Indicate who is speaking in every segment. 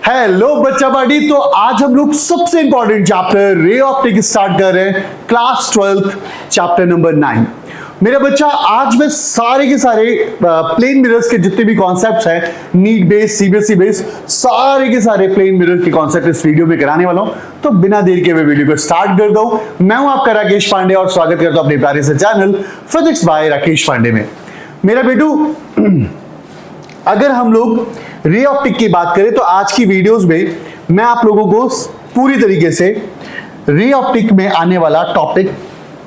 Speaker 1: Hello बच्चा party. तो आज हम लोग सबसे इंपॉर्टेंट चैप्टर रे ऑप्टिक स्टार्ट कर रहे हैं, क्लास 12 चैप्टर नंबर 9। मेरा बच्चा आज मैं सारे के सारे प्लेन मिरर्स के जितने भी कॉन्सेप्ट्स हैं, नीट बेस, सीबीएसई बेस, सारे के सारे प्लेन मिरर के कॉन्सेप्ट इस वीडियो में कराने वाला हूं। तो बिना देर के मैं वीडियो को स्टार्ट कर दूं। मैं हूं आपका राकेश पांडे और स्वागत करता हूं अपने प्यारे से channel physics by Rakesh Pandey में। मेरा बेटू, अगर हम लोग रे ऑप्टिक की बात करें तो आज की वीडियोस में मैं आप लोगों को पूरी तरीके से रे ऑप्टिक में आने वाला टॉपिक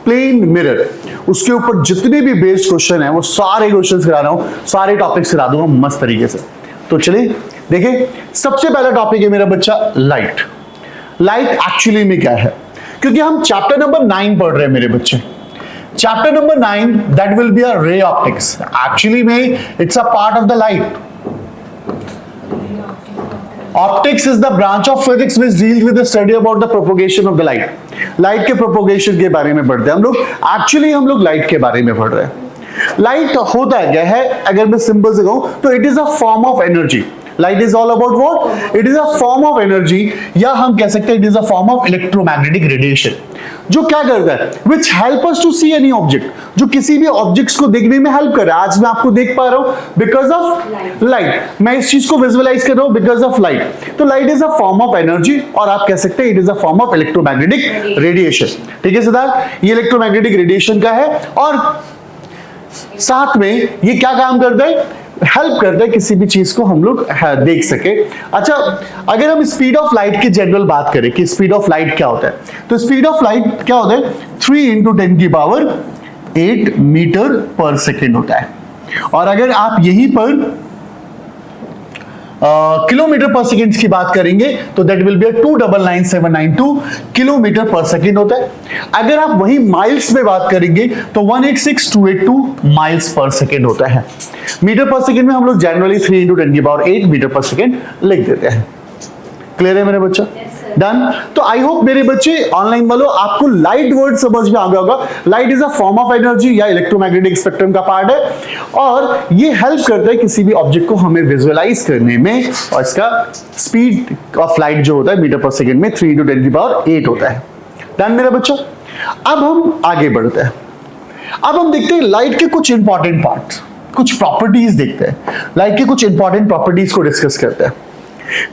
Speaker 1: प्लेन मिरर, उसके ऊपर जितने भी बेस्ड क्वेश्चन है वो सारे क्वेश्चंस करा रहा हूं, सारे टॉपिक्स करा दूंगा मस्त तरीके से। तो चलिए देखिए, सबसे पहला टॉपिक है मेरा बच्चा लाइट। लाइट एक्चुअली में क्या है, क्योंकि हम चैप्टर नंबर 9 पढ़ रहे हैं मेरे बच्चे। Chapter number 9 that will be a ray optics. Actually में it's a part of the light. Optics is the branch of physics which deals with the study about the propagation of the light. Light के propagation के बारे में पढ़ते हैं हम लोग। Actually हम लोग लाइट के बारे में पढ़ रहे हैं। लाइट होता क्या है, अगर मैं सिंपल से कहूं तो it is a form of energy. Light is all about what? It is a form of energy, या हम कह सकते हैं it is a form of electromagnetic radiation. जो क्या करता है, which help us to see any object, जो किसी भी ऑब्जेक्ट्स को देखने में हेल्प कर रहा है। आज मैं आपको देख पा रहा हूं बिकॉज ऑफ लाइट, मैं इस चीज को विजुअलाइज कर रहा हूं बिकॉज ऑफ लाइट। तो light is a form of energy, और आप कह सकते हैं it is a form of electromagnetic radiation. ठीक है सिद्धार्थ, ये इलेक्ट्रोमैग्नेटिक रेडिएशन का है, और साथ में ये क्या काम करता है, हेल्प करता है किसी भी चीज को हम लोग देख सके। अच्छा, अगर हम स्पीड ऑफ लाइट की जनरल बात करें कि स्पीड ऑफ लाइट क्या होता है, तो स्पीड ऑफ लाइट क्या होता है, 3 × 10 की पावर 8 मीटर पर सेकेंड होता है। और अगर आप यहीं पर किलोमीटर पर सेकेंड की बात करेंगे तो दैट विल बी 299,792 किलोमीटर पर सेकेंड होता है। अगर आप वही माइल्स में बात करेंगे तो 186,282 माइल्स पर सेकेंड होता है। मीटर पर सेकेंड में हम लोग जनरली 3 × 10 की पावर 8 मीटर पर सेकेंड लिख देते हैं। क्लियर है मेरे बच्चा? डन। तो आई होप मेरे बच्चे ऑनलाइन वालों आपको लाइट वर्ड समझ में आ गया होगा। Light is a form of energy या इलेक्ट्रोमैग्नेटिक स्पेक्ट्रम का पार्ट है, और ये हेल्प करता है किसी भी ऑब्जेक्ट को हमें विजुअलाइज करने में। और इसका स्पीड ऑफ लाइट जो होता है मीटर पर सेकेंड में 3 × 10 की पावर 8 होता है। डन मेरा बच्चा। अब हम आगे बढ़ते हैं। अब हम देखते हैं लाइट के कुछ इंपॉर्टेंट पार्ट्स, कुछ प्रॉपर्टीज देखते हैं। लाइट के कुछ इंपॉर्टेंट प्रॉपर्टीज को डिस्कस करते हैं।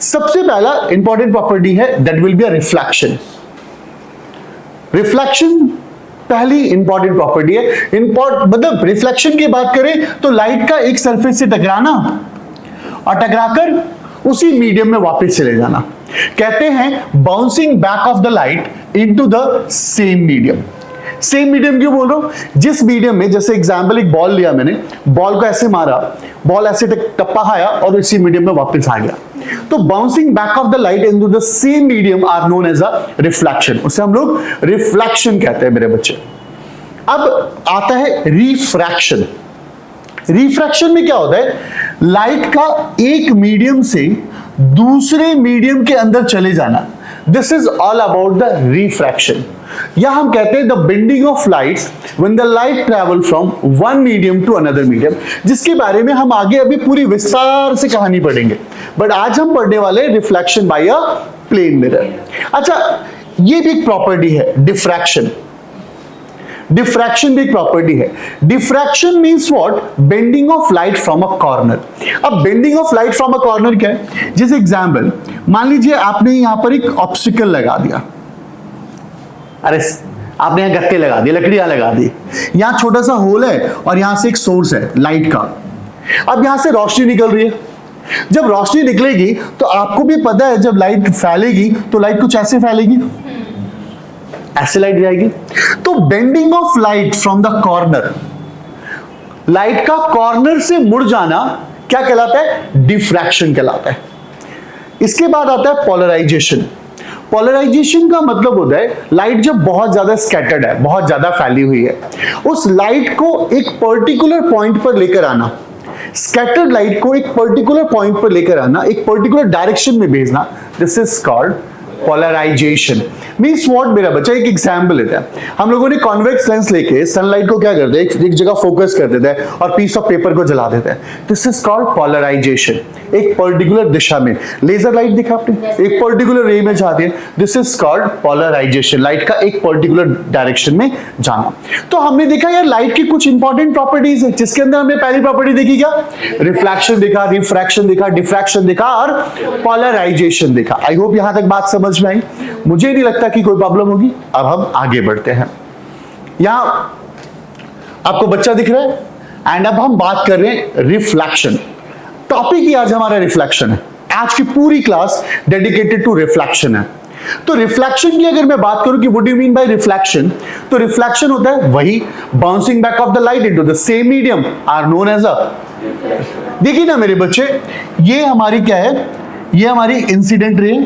Speaker 1: सबसे पहला इंपॉर्टेंट प्रॉपर्टी है that will be a reflection. Reflection पहली इंपॉर्टेंट प्रॉपर्टी है। मतलब रिफ्लेक्शन की बात करें तो लाइट का एक सरफेस से टकराना और टकराकर उसी मीडियम में वापस चले जाना। कहते हैं bouncing back of the light into the same medium. Same medium क्यों बोल रहा हूं? जिस मीडियम में, जैसे एग्जांपल एक बॉल लिया मैंने, बॉल को ऐसे मारा, बॉल ऐसे टप्पा खाया और इसी मीडियम में वापस आ गया। तो bouncing back of the light into the same medium are known as a reflection. उसे हम लोग रिफ्लेक्शन कहते हैं मेरे बच्चे। अब आता है रिफ्रैक्शन। रिफ्रैक्शन में क्या होता है, लाइट का एक मीडियम से दूसरे मीडियम के अंदर चले जाना। This is all about the refraction, या हम कहते हैं the bending of light when the light travel from one medium to another medium, जिसके बारे में हम आगे अभी पूरी विस्तार से कहानी पढ़ेंगे। बट आज हम पढ़ने वाले reflection by a plane mirror. अच्छा, ये भी एक प्रॉपर्टी है डिफ्रैक्शन। डिफ्रैक्शन भी एक प्रॉपर्टी है। Diffraction means what? Bending of light from a corner. अब bending of light from a corner क्या है? जैसे एग्जांपल, मान लीजिए आपने यहां पर एक ऑब्स्टिकल लगा दिया। अरे आपने यहां गत्ते लगा दिए, लकड़ियां लगा दी, यहां छोटा सा होल है और यहां से एक सोर्स है लाइट का। अब यहां से रोशनी निकल रही है। जब रोशनी निकलेगी तो आपको भी पता है जब लाइट फैलेगी तो लाइट कुछ ऐसे फैलेगी, ऐसे लाइट जाएगी। तो bending of light from the corner, light का कॉर्नर से मुड़ जाना क्या कहलाता है? डिफ्रैक्शन कहलाता है। इसके बाद आता है पोलराइजेशन। पोलराइजेशन का मतलब होता है लाइट जब बहुत ज्यादा स्कैटर्ड है, बहुत ज्यादा फैली हुई है, उस लाइट को एक पर्टिकुलर पॉइंट पर लेकर आना, स्कैटर्ड लाइट को एक पर्टिकुलर पॉइंट पर लेकर आना, एक पर्टिकुलर डायरेक्शन में भेजना, this is called polarization means what मेरा बच्चा, एक एग्जांपल लेते हैं। हम लोगों ने कॉन्वेक्स लेंस लेके सनलाइट को क्या करते हैं, एक जगह फोकस कर देते हैं और पीस ऑफ पेपर को जला देते हैं। This is called polarization. एक पर्टिकुलर दिशा में लेजर लाइट दिखा आपने, एक पर्टिकुलर रे में जाती है, this is called polarization. Light का एक पर्टिकुलर डायरेक्शन में जाना। तो हमने देखा यार लाइट की कुछ इंपॉर्टेंट प्रॉपर्टीज है, जिसके अंदर हमने पहली प्रॉपर्टी देखी क्या, रिफ्लेक्शन देखा, रिफ्रैक्शन देखा, डिफ्रैक्शन देखा और पोलराइजेशन देखा। आई होप यहां तक बात समझ में आई। मुझे नहीं लगता कि कोई प्रॉब्लम होगी। अब हम आगे बढ़ते हैं। यहां आपको बच्चा दिख रहा है एंड अब हम बात कर रहे हैं रिफ्लेक्शन। टॉपिक ही आज हमारा रिफ्लेक्शन है। आज की पूरी क्लास डेडिकेटेड टू रिफ्लेक्शन है। तो रिफ्लेक्शन की अगर मैं बात करूं कि what do you mean by reflection, तो रिफ्लेक्शन होता है वही bouncing back of the light into the same medium are known as a, देखिए ना मेरे बच्चे, ये हमारी क्या है, ये हमारी इंसिडेंट रे,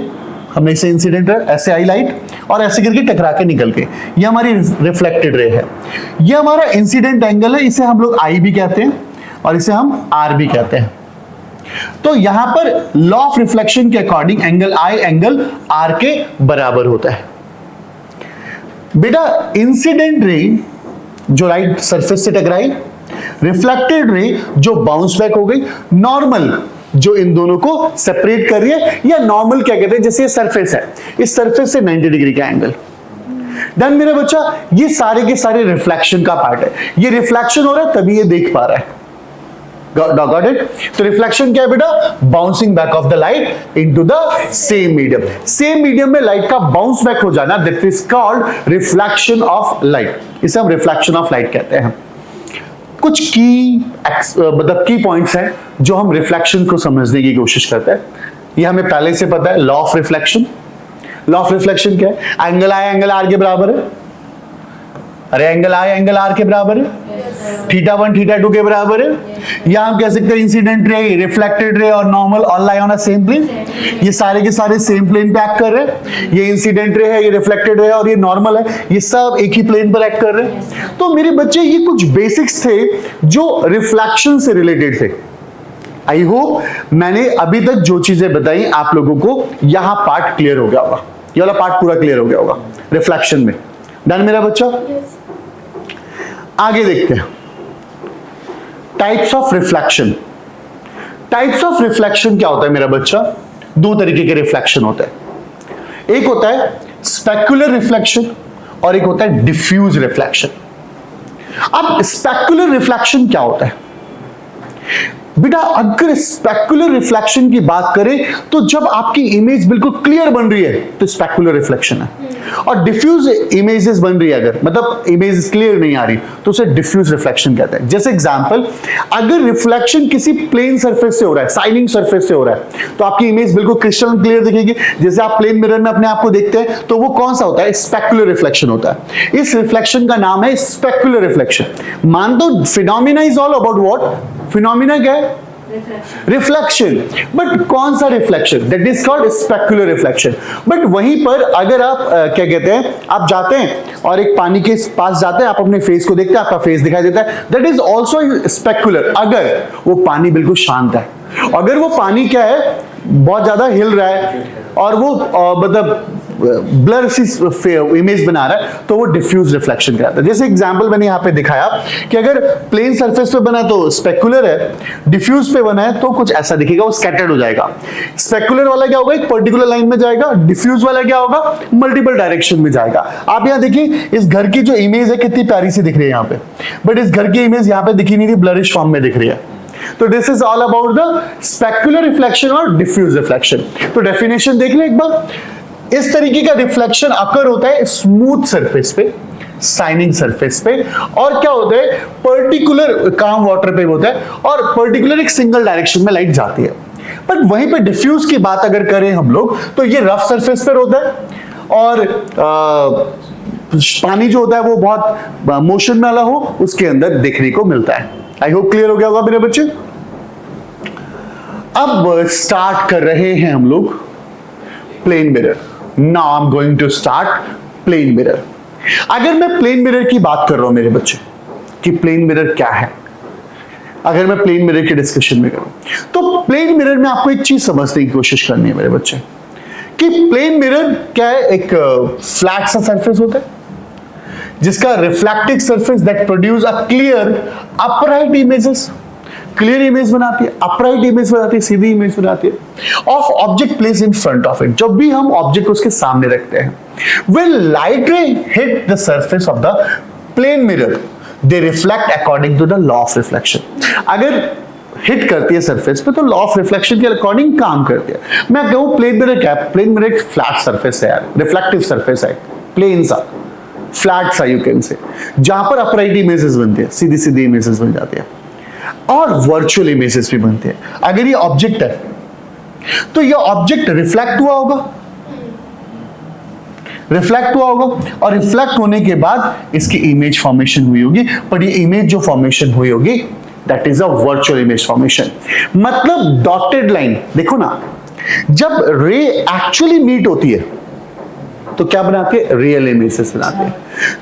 Speaker 1: हमने इसे इंसिडेंट रे ऐसे आई लाइट और ऐसे करके टकरा के निकल के, ये हमारी रिफ्लेक्टेड रे है। ये हमारा इंसिडेंट एंगल है, इसे हम लोग आई भी कहते हैं और इसे हम आर भी कहते हैं। तो यहां पर लॉ ऑफ रिफ्लेक्शन के according angle I angle R के बराबर होता है। बेटा इंसिडेंट रे जो लाइट सरफेस से टकराई, रिफ्लेक्टेड रे जो बाउंस बैक हो गई, नॉर्मल जो इन दोनों को सेपरेट कर रही है, या नॉर्मल क्या कहते हैं, जैसे ये सरफेस है, इस सरफेस से 90 डिग्री का एंगल। डन मेरा बच्चा, ये सारे के सारे रिफ्लेक्शन का पार्ट है। ये रिफ्लेक्शन हो रहा है तभी ये देख पा रहा है। Got it? तो रिफ्लेक्शन क्या है बेटा, bouncing back of the light into the same medium. Same medium में लाइट का बाउंस बैक हो जाना, that is called reflection of light. इसे हम रिफ्लेक्शन ऑफ लाइट कहते हैं। कुछ की मतलब की पॉइंट्स हैं जो हम रिफ्लेक्शन को समझने की कोशिश करते हैं। ये हमें पहले से पता है, law of reflection. Law of reflection क्या है, एंगल आई एंगल आर के बराबर है। अरे एंगल आई एंगल आर के बराबर है, थीटा 1 थीटा 2 के बराबर है। या हम कह सकते हैं इंसिडेंट रे, रिफ्लेक्टेड रे और normal all lie on a same plane. ये सारे के सारे सेम प्लेन पे एक्ट कर रहे हैं। ये इंसिडेंट रे है, ये रिफ्लेक्टेड रे है और ये नॉर्मल है, ये सब एक ही प्लेन पर एक्ट कर रहे हैं। तो मेरे बच्चे ये कुछ बेसिक्स थे जो रिफ्लेक्शन से रिलेटेड थे। आई होप मैंने अभी तक जो चीजें बताई आप लोगों को, यहां पार्ट क्लियर हो गया होगा, ये वाला पार्ट पूरा क्लियर हो गया होगा रिफ्लेक्शन में। डन मेरा बच्चा, आगे देखते हैं types of reflection. Types of reflection क्या होता है मेरा बच्चा, दो तरीके के रिफ्लेक्शन होता है। एक होता है स्पेक्युलर रिफ्लेक्शन और एक होता है डिफ्यूज रिफ्लेक्शन। अब स्पेक्युलर रिफ्लेक्शन क्या होता है बेटा, अगर स्पेक्युलर रिफ्लेक्शन की बात करें तो जब आपकी इमेज बिल्कुल क्लियर बन रही है तो स्पेक्युलर रिफ्लेक्शन है, और डिफ्यूज इमेजेस बन रही है, अगर मतलब इमेज क्लियर नहीं आ रही तो उसे डिफ्यूज रिफ्लेक्शन कहते हैं। जैसे एग्जांपल, अगर रिफ्लेक्शन किसी प्लेन सरफेस से हो रहा है, शाइनिंग सरफेस से हो रहा है, तो आपकी इमेज बिल्कुल क्रिस्टल क्लियर दिखेगी। जैसे आप प्लेन मिरर में अपने आप को देखते हैं तो वो कौन सा होता है, स्पेक्युलर रिफ्लेक्शन होता है। इस रिफ्लेक्शन का नाम है स्पेक्युलर रिफ्लेक्शन। मान दो phenomena is all about what, phenomena क्या है, रिफ्लेक्शन। बट कौन सा reflection, that is called specular reflection. But वहीं पर अगर आप क्या कहते हैं, आप जाते हैं और एक पानी के पास जाते हैं, आप अपने फेस को देखते हैं, आपका फेस दिखाई देता है, दैट इज ऑल्सो स्पेक्युलर। अगर वो पानी बिल्कुल शांत है, अगर वो पानी क्या है, बहुत ज्यादा हिल रहा है और वो मतलब ब्लर सी इमेज बना रहा है, तो वो डिफ्यूज रिफ्लेक्शन कहलाता है। जैसे एग्जांपल मैंने यहाँ पे दिखाया कि अगर प्लेन सरफेस पे बना तो स्पेक्युलर है, डिफ्यूज पे बना है तो कुछ ऐसा दिखेगा, वो स्कैटर्ड हो जाएगा। स्पेक्युलर वाला क्या होगा, एक पर्टिकुलर लाइन में जाएगा, डिफ्यूज वाला क्या होगा, मल्टीपल डायरेक्शन में जाएगा। आप यहाँ देखिए इस घर की जो इमेज है कितनी प्यारी सी दिख रही है यहाँ पे, बट इस घर की इमेज यहाँ पे दिखी नहीं रही, ब्लरिश फॉर्म में दिख रही है। तो this is all about the specular reflection और डिफ्यूज रिफ्लेक्शन। तो डेफिनेशन देख ले एक बार, इस तरीके का रिफ्लेक्शन अकर होता है स्मूथ सरफेस पे, शाइनिंग सरफेस पे, और क्या होता है पर्टिकुलर काम वाटर पे होता है, और पर्टिकुलर एक सिंगल डायरेक्शन में लाइट जाती है। बट वहीं पे डिफ्यूज की बात अगर करें हम लोग तो ये रफ सरफेस पर होता है, और पानी जो होता है वो बहुत मोशन वाला हो, उसके अंदर देखने को मिलता है। आई होप क्लियर हो गया होगा मेरे बच्चे। अब स्टार्ट कर रहे हैं हम लोग plane mirror. Now I am going to start plane mirror. अगर मैं प्लेन मिरर की बात कर रहा हूं मेरे बच्चे कि प्लेन मिरर क्या है, अगर मैं प्लेन मिरर की डिस्कशन में करूं तो प्लेन मिरर में आपको एक चीज समझने की कोशिश करनी है मेरे बच्चे कि प्लेन मिरर क्या है, एक फ्लैट सा सरफेस होता है जिसका reflective surface that produce a clear upright images, clear image बनाती है, अपराइट इमेज बनाती है, सीधी इमेज बनाती है of object place in front of it. जब भी हम ऑब्जेक्ट उसके सामने रखते हैं, when light ray hit the surface of the plane mirror they reflect according to the law of reflection. अगर हिट करती है सरफेस पे तो लॉ ऑफ रिफ्लेक्शन के अकॉर्डिंग काम करती है। मैं कहूं प्लेन मिरर क्या है, प्लेन मिरर एक फ्लैट सरफेस है यार, रिफ्लेक्टिव सरफेस है, प्लेन सा, फ्लैट सा यू कैन से, जहां पर अपराइट इमेजेस बनती है, सीधी सीधी इमेजेस बन जाती है और वर्चुअल इमेजेस भी बनते हैं। अगर ये ऑब्जेक्ट है तो ये ऑब्जेक्ट रिफ्लेक्ट हुआ होगा, और रिफ्लेक्ट होने के बाद इसकी इमेज फॉर्मेशन हुई होगी, पर ये इमेज जो फॉर्मेशन हुई होगी that is a virtual image formation. मतलब डॉटेड लाइन देखो ना, जब रे एक्चुअली मीट होती है तो क्या बनाते हैं, रियल इमेजेस बनाते हैं।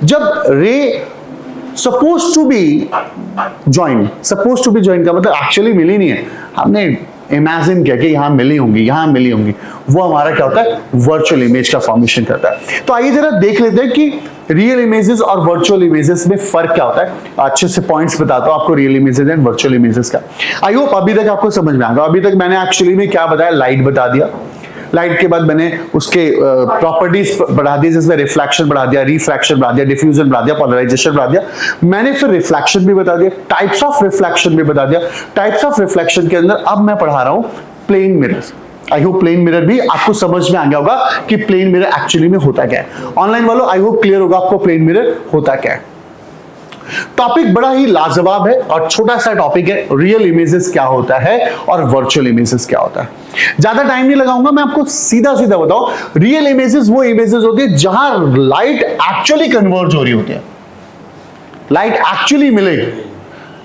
Speaker 1: जब रे सपोज टू बी ज्वाइन का मतलब एक्चुअली मिली नहीं है, हमने इमेजिन किया कि यहां मिली होंगी, वो हमारा क्या होता है, वर्चुअल इमेज का फॉर्मेशन करता है। तो आइए जरा देख लेते हैं कि रियल इमेजेस और वर्चुअल इमेजेस में फर्क क्या होता है। अच्छे से पॉइंट्स बताता हूं आपको real images and virtual images का। आई होप अभी तक आपको समझ में आ गया। अभी तक मैंने एक्चुअली में क्या बताया, लाइट बता दिया, लाइट के बाद मैंने उसके प्रॉपर्टीज बढ़ा दी, जिसमें रिफ्लेक्शन बढ़ा दिया, रिफ्रैक्शन बढ़ा दिया, डिफ्यूजन बढ़ा दिया, पोलराइजेशन बढ़ा दिया। मैंने फिर रिफ्लेक्शन भी बता दिया, टाइप्स ऑफ रिफ्लेक्शन भी बता दिया। टाइप्स ऑफ रिफ्लेक्शन के अंदर अब मैं पढ़ा रहा हूं plane mirrors. I hope plane mirror भी आपको समझ में आ गया होगा कि प्लेन मिरर एक्चुअली में होता क्या है। ऑनलाइन वालों आई होप क्लियर होगा आपको प्लेन मिरर होता क्या है। टॉपिक बड़ा ही लाजवाब है और छोटा सा टॉपिक है, रियल इमेजेस क्या होता है और वर्चुअल इमेजेस क्या होता है। ज्यादा टाइम नहीं लगाऊंगा, मैं आपको सीधा सीधा बताऊं, रियल इमेजेस वो इमेजेस होती है जहां लाइट एक्चुअली कन्वर्ज हो रही होती है, लाइट एक्चुअली मिलेगी।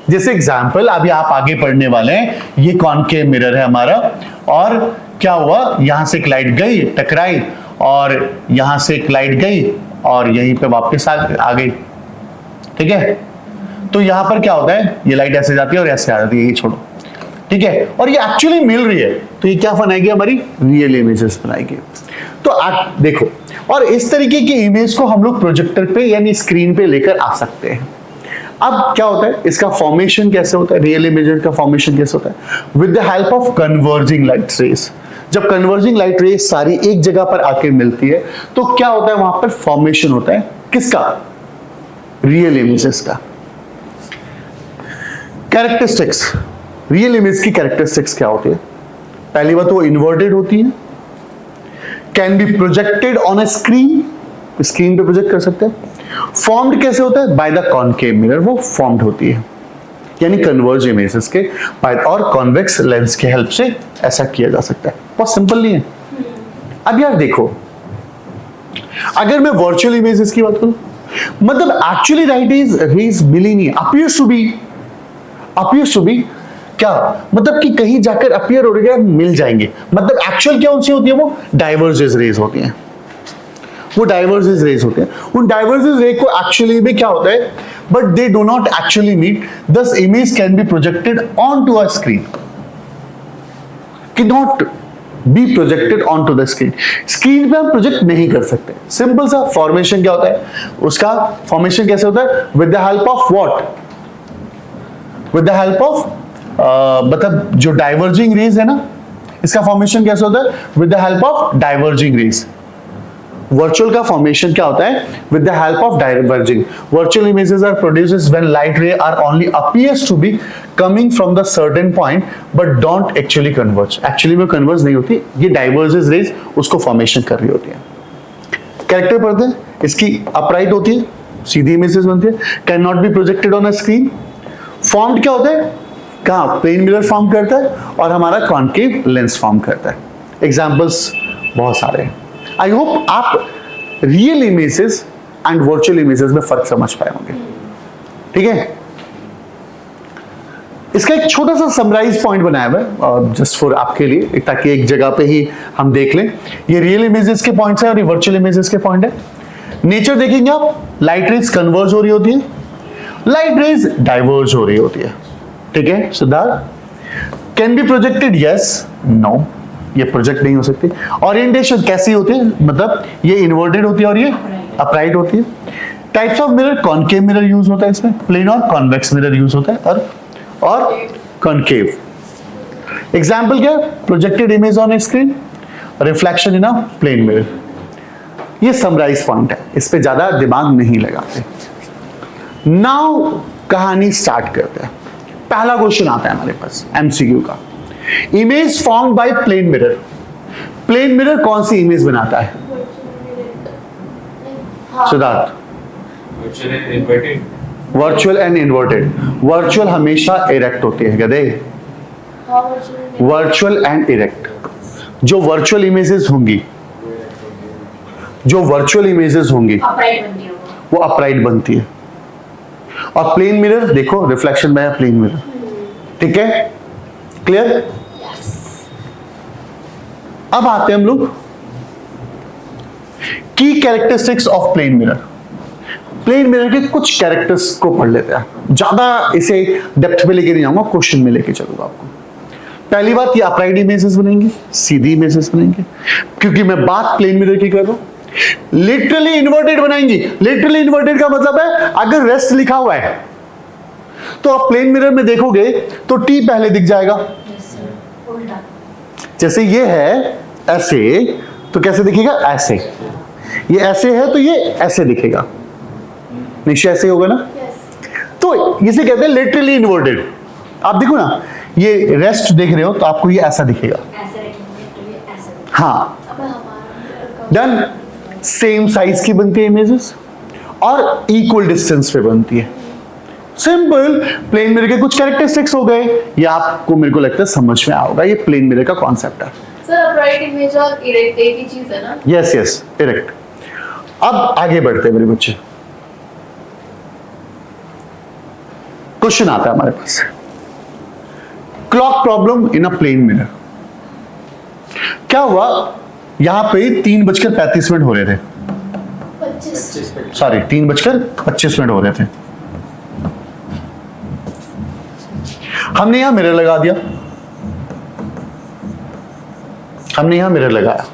Speaker 1: जैसे एग्जांपल अभी आप आगे पढ़ने वाले हैं, ये कॉनकेव मिरर है हमारा, और क्या हुआ, यहां से एक लाइट गई, टकराई, और यहां से एक लाइट गई और यहीं पे वापस आ गई, ठीक है। तो यहां पर क्या होता है, ये लाइट ऐसे जाती है और ऐसे आ जाती है, ये छोड़ो, ठीक है, और ये एक्चुअली मिल रही है, तो ये क्या बनाएगी, हमारी रियल इमेजेस बनाएगी। तो आप देखो, और इस तरीके की इमेज को हम लोग प्रोजेक्टर पे यानी स्क्रीन पे लेकर आ सकते हैं। अब क्या होता है, इसका फॉर्मेशन कैसे होता है, रियल इमेजेस का फॉर्मेशन कैसे होता है, with the help of converging light rays. जब कन्वर्जिंग लाइट रेज सारी एक जगह पर आके मिलती है तो क्या होता है, वहां पर फॉर्मेशन होता है किसका, रियल इमेजेस का। कैरेक्टरिस्टिक्स, रियल इमेज की कैरेक्टरिस्टिक्स क्या होती है, पहली बात वो इन्वर्टेड होती है, can be projected on a screen, screen पे प्रोजेक्ट कर सकते हैं। फॉर्म्ड कैसे होता है, बाय द कॉनकेव मिरर, वो फॉर्म्ड होती है यानी कन्वर्ज इमेजेस के बाय और कॉन्वेक्स लेंस के हेल्प से ऐसा किया जा सकता है। बहुत सिंपल नहीं है। अब यार देखो, अगर मैं वर्चुअल इमेजेस की बात करूं, मतलब एक्चुअली लाइट रेज मिली नहीं, अपीयर्स टू बी क्या मतलब कि कहीं जाकर अपीयर हो रही है, मिल जाएंगे, मतलब एक्चुअल क्या उनसे होती है, वो डाइवर्जेंस रेज होती हैं, वो डाइवर्जेंस रेज होते हैं। उन डाइवर्जेंस रे को एक्चुअली में क्या होता है, but they do not actually meet, this image can be projected on to a screen, can not be projected on to the screen. Screen पे हम प्रोजेक्ट नहीं कर सकते। सिंपल सा फॉर्मेशन क्या होता है, उसका फॉर्मेशन कैसे होता है, with the help of what, with the help of मतलब जो डाइवर्जिंग रेज है ना, इसका फॉर्मेशन कैसे होता है, with the help of diverging rays. Virtual का फॉर्मेशन क्या होता है, with the help of diverging. Virtual images are produced when light ray are only appears to be coming from the certain point but don't actually converge, actually में converge नहीं होती, ये divergence raise उसको formation कर रही होती है। Character पढ़ते हैं, इसकी अपराइट होती है, सीधी इमेजेस बनती है, can not be projected on a screen. Formed क्या होता है, कहां, प्लेन मिरर फॉर्म करता है और हमारा कॉनकेव लेंस फॉर्म करता है। एग्जांपल्स बहुत सारे हैं। आई होप आप real images and virtual images में फर्क समझ पाए होंगे, ठीक है। इसका एक छोटा सा समराइज पॉइंट बनाया हुआ है जस्ट फॉर आपके लिए, ताकि एक जगह पे ही हम देख लें। ये रियल इमेजेस के पॉइंट्स है और ये वर्चुअल इमेजेस के पॉइंट है। नेचर देखेंगे आप, लाइट रेज कन्वर्ज हो रही होती है, लाइट रेज डाइवर्ज हो रही होती है, ठीक है। Siddharth, can be projected, yes, no, ये प्रोजेक्ट नहीं हो सकती। ओरिएंटेशन कैसी होती है, मतलब ये इन्वर्टेड होती है और ये अपराइट होती है। Types of mirror, concave mirror use होता है इसमें, प्लेन और कॉन्वेक्स मिरर यूज होता है, और कॉनकेव। एग्जाम्पल क्या, projected image on a screen, reflection in a plane mirror. ये समराइज पॉइंट है, इस पे ज्यादा दिमाग नहीं लगाते। नाउ कहानी स्टार्ट करते हैं। पहला क्वेश्चन आता है हमारे पास एमसीक्यू का, image form by plane mirror. Plane mirror कौन सी इमेज बनाता है Siddharth? Virtual and inverted. Virtual हमेशा इरेक्ट होती है गधे, वर्चुअल एंड इरेक्ट। जो वर्चुअल इमेजेस होंगी, वो अपराइट बनती है। और प्लेन मिरर देखो, रिफ्लेक्शन बाय प्लेन मिरर। ठीक है, क्लियर? अब आते हैं हम लोग की characteristics of plane mirror. Plane mirror के कुछ कैरेक्टर्स को पढ़ लेते हैं, ज्यादा इसे डेप्थ में लेके नहीं जाऊंगा, क्वेश्चन में लेके चलूंगा आपको। पहली बात, ये अपराइट इमेजेस बनेंगी, सीधी इमेजेस बनेंगी, क्योंकि मैं बात प्लेन मिरर की कर रहा हूं। लिटरली इन्वर्टेड बनाएंगी। लिटरली इन्वर्टेड का मतलब है अगर रेस्ट लिखा हुआ है तो आप प्लेन मिरर में देखोगे तो टी पहले दिख जाएगा। जैसे ये है ऐसे, तो कैसे दिखेगा? ऐसे। ये ऐसे है तो ये ऐसे दिखेगा, नीचे ऐसे होगा ना। तो इसे कहते हैं लिटरली इन्वर्टेड। आप देखो ना, ये रेस्ट देख रहे हो तो आपको ये ऐसा दिखेगा। हाँ, डन। सेम साइज की बनती है इमेजेस और इक्वल डिस्टेंस पे बनती है। सिंपल। प्लेन मिरर के कुछ कैरेक्टरिस्टिक्स हो गए, ये आपको मेरे को लगता है समझ में आओगा। ये प्लेन मिरर का कॉन्सेप्ट है।
Speaker 2: सर अपराइट इमेज और इरेक्ट एक ही चीज है ना?
Speaker 1: Yes yes, erect. अब आगे बढ़ते हैं मेरे बच्चे। क्वेश्चन आता है हमारे पास, clock problem in a plane mirror. क्या हुआ, यहां पे 3:35 हो रहे थे, 3:25 हो रहे थे। हमने यहां मिरर लगा दिया, हमने यहां मिरर लगाया।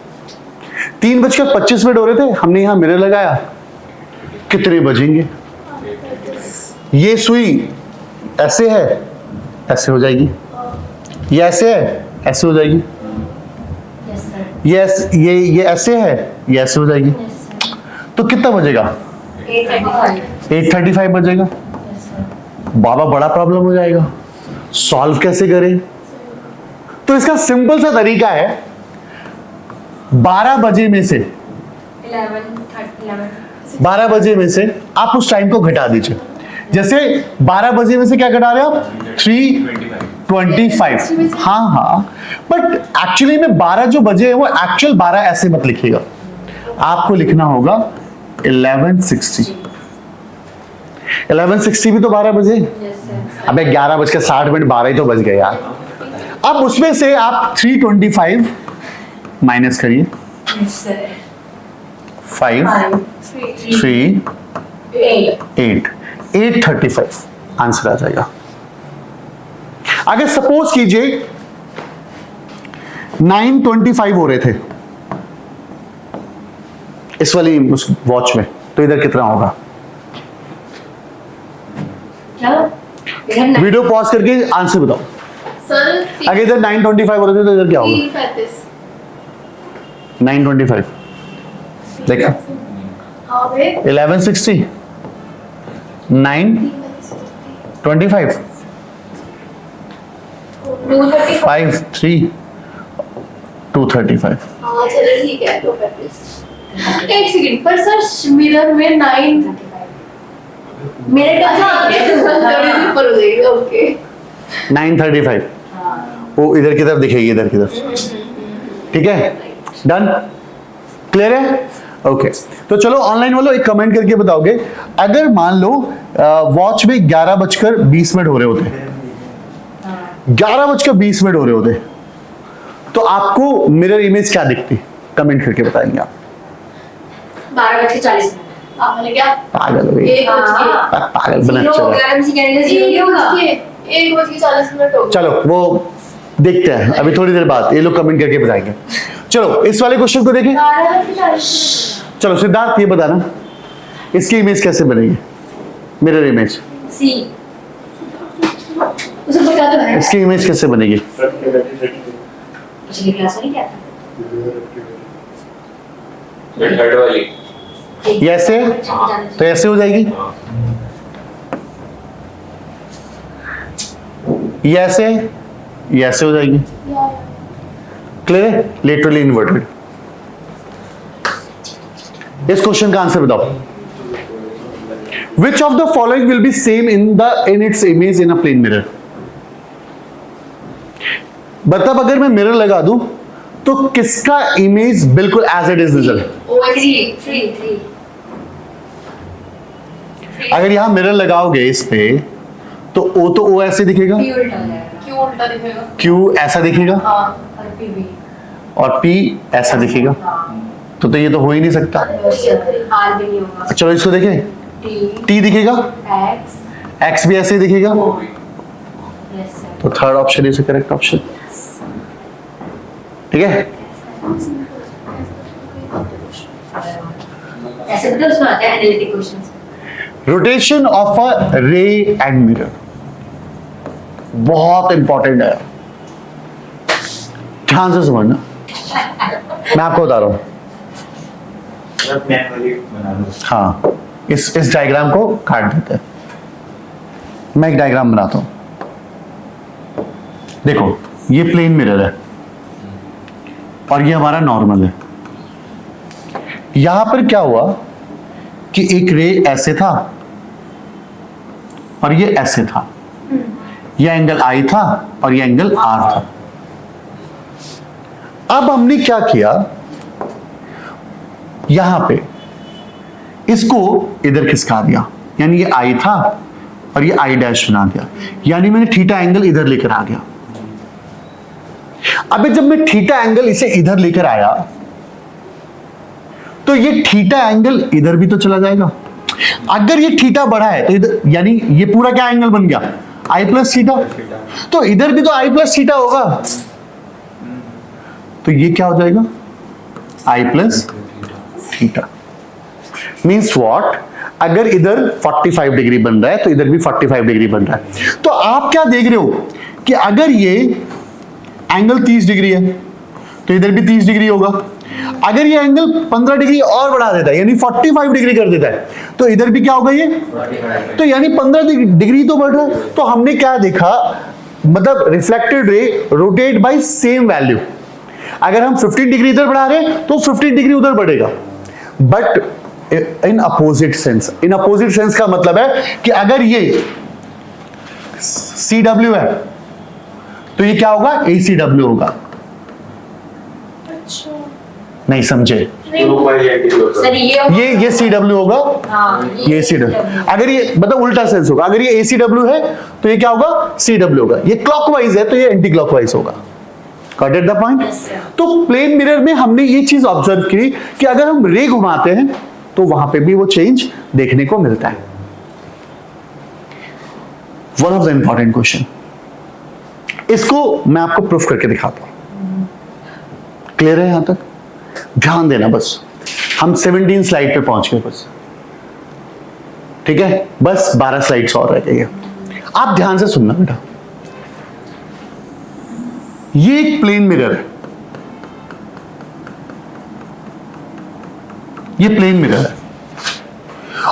Speaker 1: 3:25 हो रहे थे, हमने यहां मिरर लगाया। कितने बजेंगे? ये सुई ऐसे है, ऐसे हो जाएगी। ये ऐसे है, ऐसे हो जाएगी। ये ऐसे है, ये ऐसे हो जाएगी। तो कितना बजेगा? 8:35 बजेगा। बाबा बड़ा प्रॉब्लम हो जाएगा, सॉल्व कैसे करें? तो इसका सिंपल सा तरीका है, 12 बजे में से 12 बजे में से आप उस टाइम को घटा दीजिए। जैसे 12 बजे में से क्या घटा रहे हो आप? 3:25। हाँ, बट एक्चुअली में 12 जो बजे है वो एक्चुअल 12 ऐसे मत लिखिएगा, आपको लिखना होगा 11:60। 11:60 भी तो 12 बजे। अबे 11:60, 12 ही तो बज गए यार। अब उसमें से आप 3:25 माइनस करिए, 5 3 8:35 आंसर आ जाएगा। अगर सपोज कीजिए 9:25 हो रहे थे इस वाली उस वॉच में, तो इधर कितना होगा? वीडियो पॉज करके आंसर बताओ
Speaker 2: सर।
Speaker 1: अगर इधर 9:25 हो रहे थे तो इधर क्या होगा? 9:25 देखा, 11:60 9:25 5 3 2:35।
Speaker 2: हाँ चलो ठीक है, 2:35। एक सेकंड, पर सर मिरर में 9 मिनट थोड़ी सी ऊपर हो जाएगी। ओके
Speaker 1: 9:35 वो इधर की तरफ दिखेगी, इधर की तरफ। ठीक है, डन, क्लियर है? ओके तो चलो ऑनलाइन वालों एक कमेंट करके बताओगे, अगर मान लो वॉच में 11:20 हो रहे होते, 11:20 हो रहे होते, तो आपको मिरर इमेज क्या दिखती? कमेंट करके बताएंगे आप।
Speaker 2: 12:40। आपने क्या
Speaker 1: पागल हो गई, पागल बना। चलो
Speaker 2: 1:40 हो गए।
Speaker 1: चलो वो देखते हैं अभी थोड़ी देर बाद, ये लोग कमेंट करके बताएंगे। चलो इस वाले क्वेश्चन को देखें। चलो सिद्धार्थ ये बताना, इसकी इमेज कैसे बनेगी, मिरर इमेज,
Speaker 2: सी उसे पता तो है।
Speaker 1: इसकी इमेज कैसे बनेगी?
Speaker 2: पिछली क्लास में नहीं क्या था?
Speaker 3: थर्ड वाली
Speaker 1: ये ऐसे, तो ऐसे हो जाएगी, ये ऐसे हो जाएगी। क्लियर है? Laterally inverted. इस क्वेश्चन का आंसर बताओ। Which of the following will be same in its image in a plane mirror? मतलब अगर मैं मिरर लगा दूं तो किसका इमेज बिल्कुल एज इट इज नजर?
Speaker 2: थ्री
Speaker 1: अगर यहां मिरर लगाओगे इस पे तो ओ ऐसे दिखेगा,
Speaker 2: क्यों उल्टा दिखेगा?
Speaker 1: क्यू ऐसा दिखेगा
Speaker 2: हाँ, और पी भी
Speaker 1: और पी ऐसा दिखेगा। तो ये तो हो ही नहीं सकता।
Speaker 2: आर भी नहीं होगा।
Speaker 1: चलो इसको देखें,
Speaker 2: टी
Speaker 1: टी दिखेगा,
Speaker 2: एक्स
Speaker 1: एक्स भी ऐसे ही दिखेगा।
Speaker 2: Yes sir.
Speaker 1: तो third option is correct option. ठीक है,
Speaker 2: ऐसे मतलब उसमें आता है analytic questions.
Speaker 1: Rotation of a ray and mirror बहुत इंपॉर्टेंट है, ध्यान से समझना। मैं आपको बता रहा हूं। हाँ, इस डायग्राम को काट देते हैं, मैं एक डायग्राम बनाता हूं। देखो ये प्लेन मिरर है और ये हमारा नॉर्मल है। यहां पर क्या हुआ कि एक रे ऐसे था और ये ऐसे था, ये एंगल आई था और ये एंगल आर था। अब हमने क्या किया, यहां पे इसको इधर खिसका दिया, यानी ये आई था और ये आई डैश बना दिया, यानी मैंने थीटा एंगल इधर लेकर आ गया। अबे जब मैं थीटा एंगल इसे इधर लेकर आया तो ये थीटा एंगल इधर भी तो चला जाएगा। अगर ये थीटा बढ़ा है तो इधर, यानी ये पूरा क्या एंगल बन गया, आई प्लस थीटा। तो इधर भी तो आई प्लस थीटा होगा, तो ये क्या हो जाएगा, आई प्लस थीटा। मीन्स व्हाट, अगर इधर 45 डिग्री बन रहा है तो इधर भी 45 डिग्री बन रहा है। तो आप क्या देख रहे हो कि अगर ये एंगल 30 डिग्री है तो इधर भी 30 डिग्री होगा। अगर ये एंगल 15 डिग्री और बढ़ा देता है, यानी 45 डिग्री कर देता है, तो इधर भी क्या होगा ये, तो यानी 15 डिग्री तो बढ़ रहा है। तो हमने क्या देखा, मतलब reflected ray rotate bye same value. अगर हम 15 डिग्री इधर बढ़ा रहे हैं तो 15 डिग्री उधर बढ़ेगा, but in opposite sense. In opposite sense का मतलब है कि अगर ये CW है तो ये क्या होगा, ACW होगा। नहीं समझे?
Speaker 2: सर
Speaker 1: ये CW होगा,
Speaker 2: हाँ,
Speaker 1: ये CW। अगर ये मतलब उल्टा सेंस होगा, अगर ये ACW है तो ये क्या होगा, CW होगा। ये क्लॉकवाइज है तो ये एंटी क्लॉकवाइज होगा। Got it the point? तो प्लेन मिरर में हमने ये चीज ऑब्जर्व की कि अगर हम रे घुमाते हैं तो वहां पे भी वो चेंज देखने को मिलता है। One of the important question, इसको मैं आपको प्रूफ करके दिखाता हूं। क्लियर है यहां तक? ध्यान देना बस, हम 17 स्लाइड पे पहुंच गए बस। ठीक है, बस 12 स्लाइड्स और रह गई है। आप ध्यान से सुनना बेटा, ये एक प्लेन मिरर है, ये प्लेन मिरर है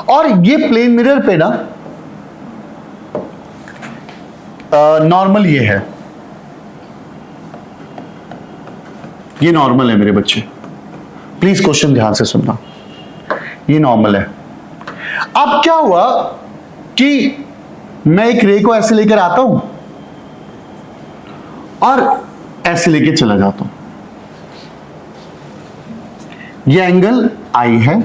Speaker 1: और ये प्लेन मिरर पे ना नॉर्मल ये है, ये नॉर्मल है मेरे बच्चे, प्लीज क्वेश्चन ध्यान से सुनना। ये नॉर्मल है। अब क्या हुआ कि मैं एक रे को ऐसे लेकर आता हूं और ऐसे लेके चला जाता हूं। ये एंगल आई है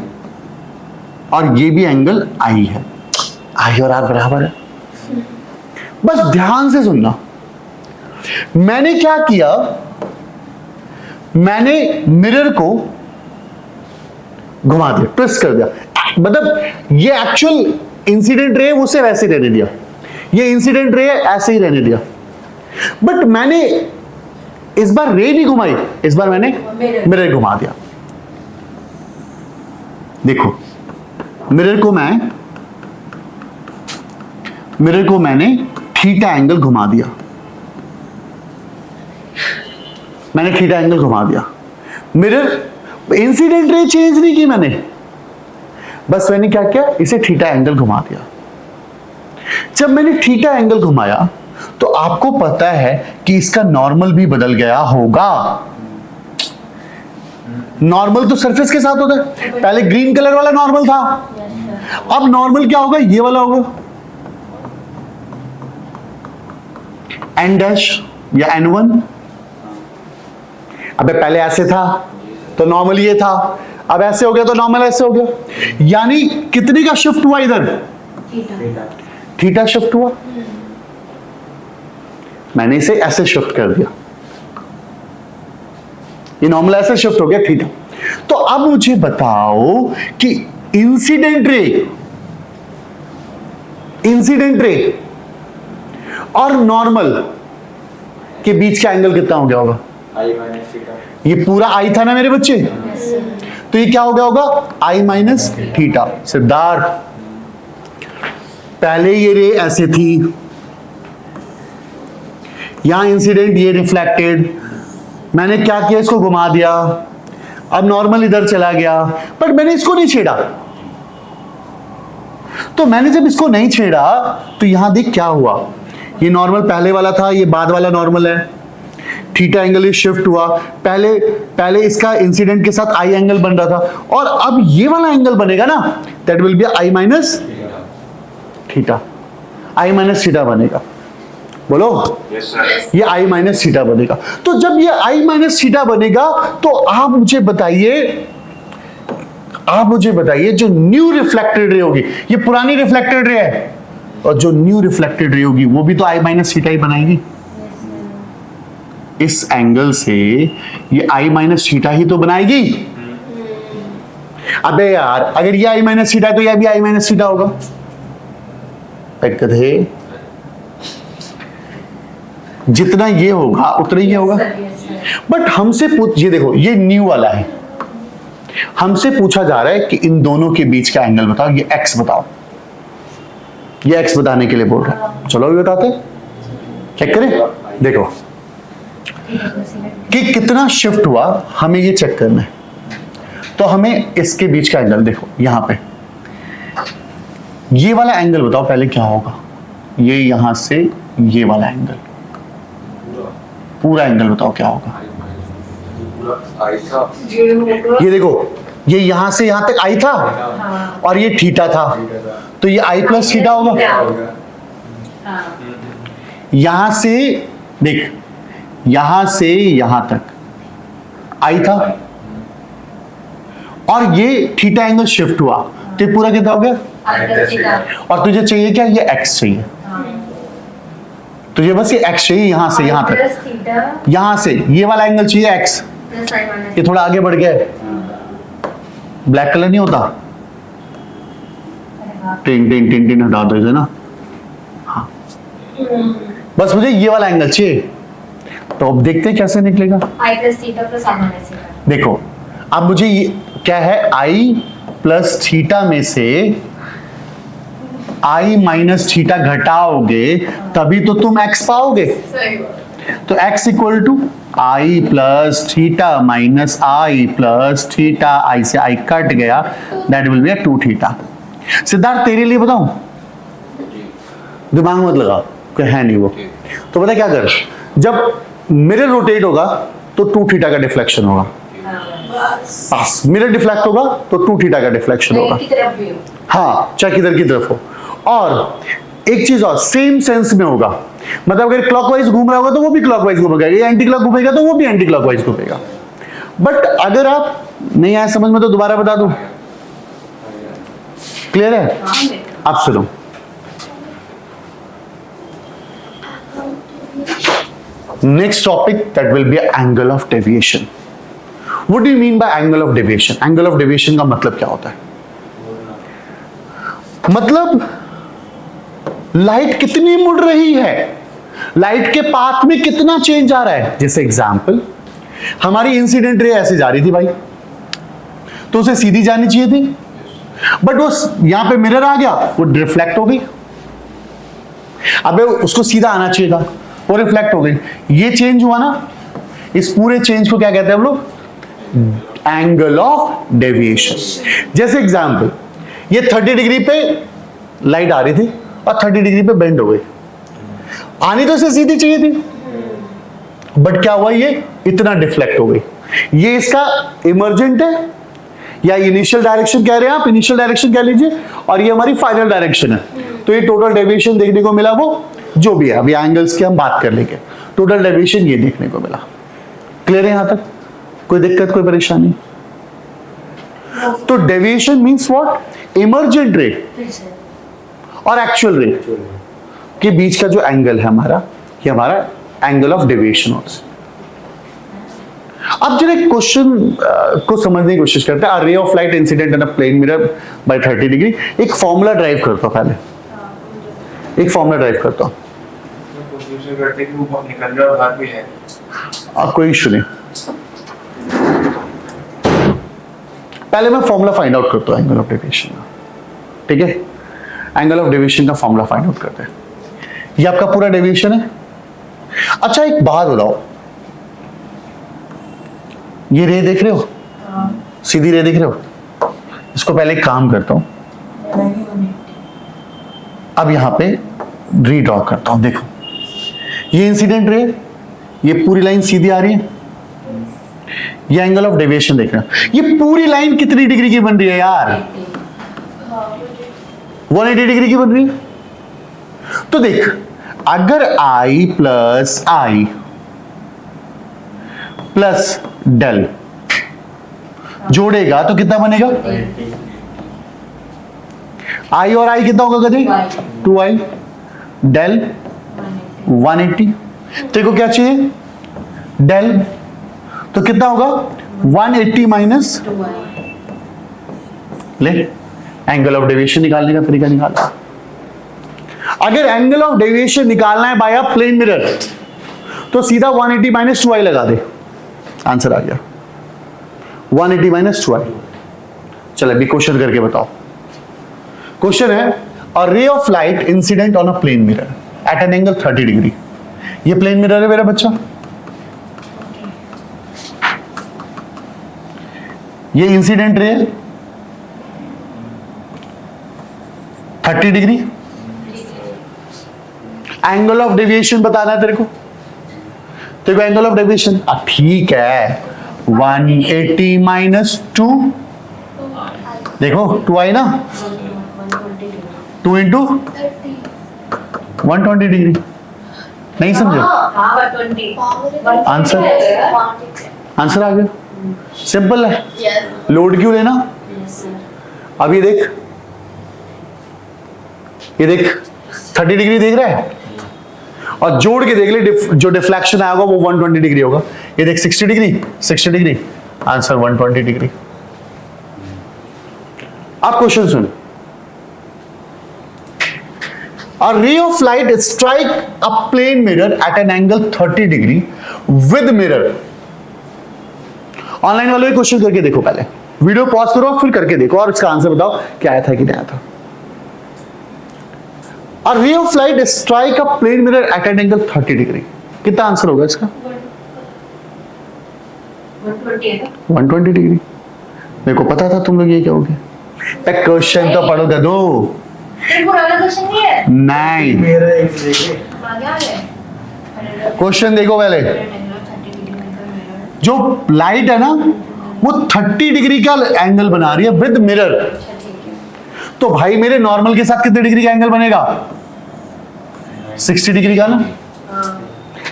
Speaker 1: और ये भी एंगल आई है, आई और आर बराबर है। बस ध्यान से सुनना, मैंने क्या किया, मैंने मिरर को घुमा दिया, ट्विस्ट कर दिया। मतलब ये एक्चुअल इंसिडेंट रे उसे वैसे रहने दिया, ये इंसिडेंट रे ऐसे ही रहने दिया, बट मैंने इस बार रे नहीं घुमाई, इस बार मैंने मिरर घुमा दिया। देखो मिरर को मैंने थीटा एंगल घुमा दिया, मैंने थीटा एंगल घुमा दिया। मिरर इंसिडेंट रे चेंज नहीं की मैंने, बस मैंने क्या किया, इसे थीटा एंगल घुमा दिया। जब मैंने थीटा एंगल घुमाया तो आपको पता है कि इसका नॉर्मल भी बदल गया होगा। नॉर्मल तो सरफेस के साथ होता है, पहले ग्रीन कलर वाला नॉर्मल था, अब नॉर्मल क्या होगा, ये वाला होगा, एन डैश या n1। अबे पहले ऐसे था तो नॉर्मल ये था, अब ऐसे हो गया तो नॉर्मल ऐसे हो गया। यानी कितने का शिफ्ट हुआ इधर, थीटा शिफ्ट हुआ। मैंने इसे ऐसे शिफ्ट कर दिया, ये नॉर्मल ऐसे शिफ्ट हो गया थीटा। तो अब मुझे बताओ कि इंसिडेंट रे और नॉर्मल के बीच का एंगल कितना हो गया होगा,
Speaker 3: I minus theta.
Speaker 1: ये पूरा आई था ना मेरे बच्चे, तो ये क्या हो गया होगा, आई माइनस थीटा। सिद्धार्थ पहले ये रे ऐसे थी, यहां इंसिडेंट, ये रिफ्लेक्टेड, मैंने क्या किया, इसको घुमा दिया, अब नॉर्मल इधर चला गया, बट मैंने इसको नहीं छेड़ा। तो मैंने जब इसको नहीं छेड़ा तो यहां देख क्या हुआ, ये नॉर्मल पहले वाला था, ये बाद वाला नॉर्मल है, थीटा एंगल ये शिफ्ट हुआ। पहले इसका इंसिडेंट के साथ आई एंगल बन रहा था, और अब ये वाला एंगल बनेगा ना, that will be i minus theta, i minus theta बनेगा। बोलो
Speaker 3: Yes, sir.
Speaker 1: ये आई माइनस थीटा बनेगा। तो जब ये आई माइनस थीटा बनेगा तो आप मुझे बताइए जो न्यू रिफ्लेक्टेड रे होगी, ये पुरानी रिफ्लेक्टेड रे है, और जो न्यू रिफ्लेक्टेड रे होगी वो भी तो आई माइनस थीटा ही बनाएगी। इस एंगल से ये आई माइनस थीटा ही तो बनाएगी। अबे यार अगर ये आई माइनस थीटा है तो यह भी आई माइनस थीटा होगा। गधे, जितना ये होगा उतना ही होगा। बट हमसे ये देखो, ये न्यू वाला है, हमसे पूछा जा रहा है कि इन दोनों के बीच का एंगल बताओ, ये एक्स बताओ, ये एक्स बताने के लिए बोल रहा है। चलो भी बताते, चेक करें, देखो कि कितना शिफ्ट हुआ, हमें ये चेक करना है। तो हमें इसके बीच का एंगल देखो, यहां पे ये वाला एंगल बताओ पहले क्या होगा, ये यहां से ये वाला एंगल, पूरा एंगल बताओ क्या होगा।
Speaker 3: I था.
Speaker 1: ये देखो, ये यहां से यहां तक आई था और ये थीटा था, तो ये आई प्लस थीटा होगा। यहां से देख, यहां से यहां तक आई था और ये थीटा एंगल शिफ्ट हुआ, तो ये पूरा कितना हो गया, और तुझे चाहिए क्या, ये एक्स चाहिए, तुझे बस ये एक्स चाहिए यहां से यहां तक, यहां से ये वाला एंगल चाहिए एक्स। ये थोड़ा आगे बढ़ गया, ब्लैक कलर नहीं होता, टिन टिन टिन टिन हटा दो इसे ना, हाँ बस मुझे ये वाला एंगल चाहिए। तो अब देखते हैं कैसे निकलेगा। देखो अब मुझे ये क्या है, आई प्लस थीटा में से आई माइनस थीटा घटाओगे तभी तो तुम एक्स पाओगे। तो x equal to i plus theta minus i plus theta, i से आई कट गया, that will be 2 theta. Siddharth तेरे लिए बताऊं, दिमाग मत लगा, कोई है नहीं वो, तो पता क्या कर, जब मिरर रोटेट होगा तो 2 थीटा का डिफ्लेक्शन होगा, बस मिरर डिफ्लेक्ट होगा तो 2 थीटा का डिफ्लेक्शन होगा, हाँ चाहे किधर की तरफ हो। और एक चीज और, सेम सेंस में होगा, मतलब अगर क्लॉकवाइज घूम रहा होगा तो वो भी क्लॉकवाइज घूमेगा, ये एंटी क्लॉक घूमेगा तो वो भी एंटी क्लॉकवाइज घूमेगा। बट अगर आप नहीं आए समझ में तो दोबारा बता दूं, क्लियर है? आप सुनो, next topic that will B angle of deviation. What do you mean bye angle of deviation? Angle of deviation का मतलब क्या होता है? मतलब लाइट कितनी मुड़ रही है, लाइट के पाथ में कितना चेंज आ रहा है। जैसे एग्जांपल, हमारी इंसिडेंट रे ऐसे जा रही थी भाई, तो उसे सीधी जानी चाहिए थी, बट वो यहां पे मिरर आ गया, वो रिफ्लेक्ट हो गई। अबे उसको सीधा आना चाहिए था, वो रिफ्लेक्ट हो गई। ये चेंज हुआ ना, इस पूरे चेंज को क्या कहते हैं हम लोग, एंगल ऑफ डेविएशन। जैसे एग्जांपल, ये 30 डिग्री पे लाइट आ रही थी और 30 डिग्री पे बेंड हो गई। आनी तो इसे सीधी चाहिए थी, बट क्या हुआ, ये इतना डिफ्लेक्ट हो गई। ये इसका इमर्जेंट है या इनिशियल डायरेक्शन कह रहे हैं आप, इनिशियल डायरेक्शन कह लीजिए, और ये हमारी फाइनल डायरेक्शन है। तो ये टोटल डेविएशन देखने को मिला, वो जो भी है, अभी एंगल्स की हम बात कर लेंगे, टोटल डेविएशन ये देखने को मिला। क्लियर है यहां तक? कोई दिक्कत, कोई परेशानी? तो डेविएशन मींस व्हाट, इमर्जेंट रे और एक्चुअल रे के बीच का जो एंगल है हमारा, ये हमारा एंगल ऑफ डेविएशन होता है। अब जरा क्वेश्चन को समझने की कोशिश करते हैं। Ray of light incident in a plane mirror by 30 degree. एक फॉर्मूला ड्राइव करता हूं, पहले एक फॉर्मूला ड्राइव करता हूं।
Speaker 3: कंफ्यूजन करते कि वो निकल रहा है और बाहर भी है।
Speaker 1: अब कोई इशू नहीं, पहले मैं फॉर्मूला फाइंड आउट करता हूं एंगल ऑफ डेविएशन का। ठीक है, एंगल ऑफ डेविएशन का फॉर्मूला फाइंड आउट करते हैं। ये आपका पूरा डेविएशन है। अच्छा एक बात बताओ, ये रे देख रहे हो, सीधी रे देख रहे हो? इसको पहले एक काम करता हूं, अब यहां पे रीड्रॉ करता हूं। देखो ये इंसिडेंट रे, ये पूरी लाइन सीधी आ रही है, ये एंगल ऑफ डेविएशन देख रहे हो। ये पूरी लाइन कितनी डिग्री की बन रही है यार? 180 डिग्री की बन रही है। तो देख, अगर I plus I plus del जोड़ेगा तो कितना बनेगा? I और I कितना होगा कदे? 2I del 180। तेरे को क्या चाहिए? डेल, तो कितना होगा? 180 माइनस, ले एंगल ऑफ डेविएशन निकालने का तरीका निकालना। अगर एंगल ऑफ डेविएशन निकालना है बाय अ प्लेन मिरर, तो सीधा 180 माइनस 2I लगा दे, आंसर आ गया 180 माइनस 2I। चलो अभी क्वेश्चन करके बताओ। क्वेश्चन है, a ray of light incident on a plane mirror at an angle 30 degree. ये प्लेन मिरर है मेरा बच्चा, ये incident ray 30 degree. Angle of deviation बताना है तेरे को, एंगल ऑफ डेविएशन ठीक है 180 माइनस 2, देखो 2I ना, 2 इंटू 120 डिग्री। नहीं समझे? आंसर आंसर आ गया, सिंपल है। लोड क्यों लेना? अब ये देख 30 डिग्री देख रहा है, और जोड़ के देख ले, जो डिफ्लेक्शन आएगा वो 120 डिग्री होगा। ये देख 60 डिग्री, आंसर 120 डिग्री। अब question soon, a ray of light strike a plane mirror at an angle 30 degree with mirror। Online वालों ये क्वेश्चन करके देखो, पहले वीडियो पॉज करो फिर करके देखो और इसका आंसर बताओ क्या आया था कि नहीं आया था। A ray of light strike a plane mirror at an angle 30 degree, कितना आंसर होगा इसका? 120 डिग्री। मेरे को पता था तुम लोग ये क्या होगे। क्वेश्चन तो पढ़ो दो। नहीं, क्वेश्चन देखो पहले। जो लाइट है ना वो 30 डिग्री का एंगल बना रही है विद मिरर, तो भाई मेरे नॉर्मल के साथ कितने डिग्री का एंगल बनेगा? 60 डिग्री का ना।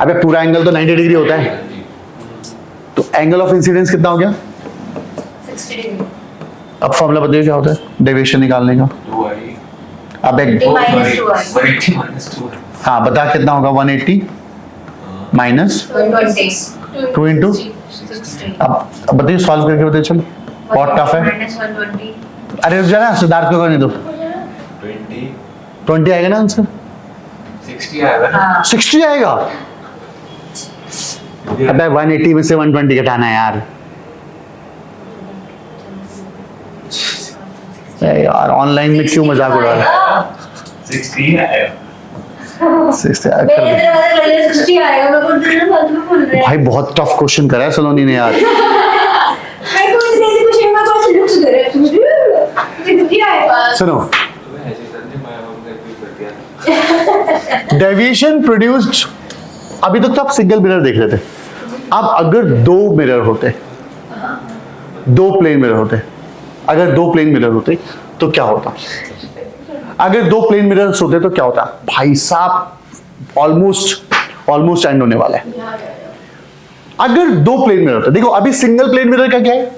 Speaker 1: अबे पूरा एंगल तो 90 डिग्री होता है, तो एंगल ऑफ इंसिडेंस कितना हो गया?
Speaker 2: 60 डिग्री।
Speaker 1: अब फॉर्मूला बताइए क्या होता है डेविएशन निकालने का। अब एक हाँ बता कितना होगा? 180 माइनस 2 इंटू, अब बताइए सॉल्व करके बताइए। चलो बहुत टफ है। अरे रुक जा ना, सिद्धार्थ को करने दो। 20 आएगा ना आंसर?
Speaker 3: 60 आएगा ना?
Speaker 2: हाँ
Speaker 1: 60 आएगा। अबे 180 में से 120 घटाना है यार। अरे यार ऑनलाइन में क्यों मजाक उड़ा रहा है?
Speaker 3: 60 आएगा।
Speaker 1: 60 यार,
Speaker 2: मेरे
Speaker 1: कर दे।
Speaker 2: इधर वाले कॉलेज 60 आएगा, मैं बोल रही हूँ फालतू में बोल रहे हैं।
Speaker 1: भाई बहुत टफ क्वेश्चन करा है सलोनी ने यार।
Speaker 2: मैं तो इतने से क्वेश्चन में कौन से लुक्स दे रहे हैं? 60 आएगा।
Speaker 1: सुनो,
Speaker 3: तुम्हें ऐसे करने मैं हमने रिपीट कर दिया।
Speaker 1: डेविएशन प्रोड्यूस्ड, अभी तक तो आप सिंगल मिरर देख रहे थे। अब अगर दो मिरर होते, दो प्लेन मिरर होते, अगर दो प्लेन मिरर होते तो क्या होता? अगर दो प्लेन मिरर्स होते तो क्या होता? भाई साहब ऑलमोस्ट एंड होने वाला है। अगर दो प्लेन मिरर होते, देखो अभी सिंगल प्लेन मिरर का क्या है,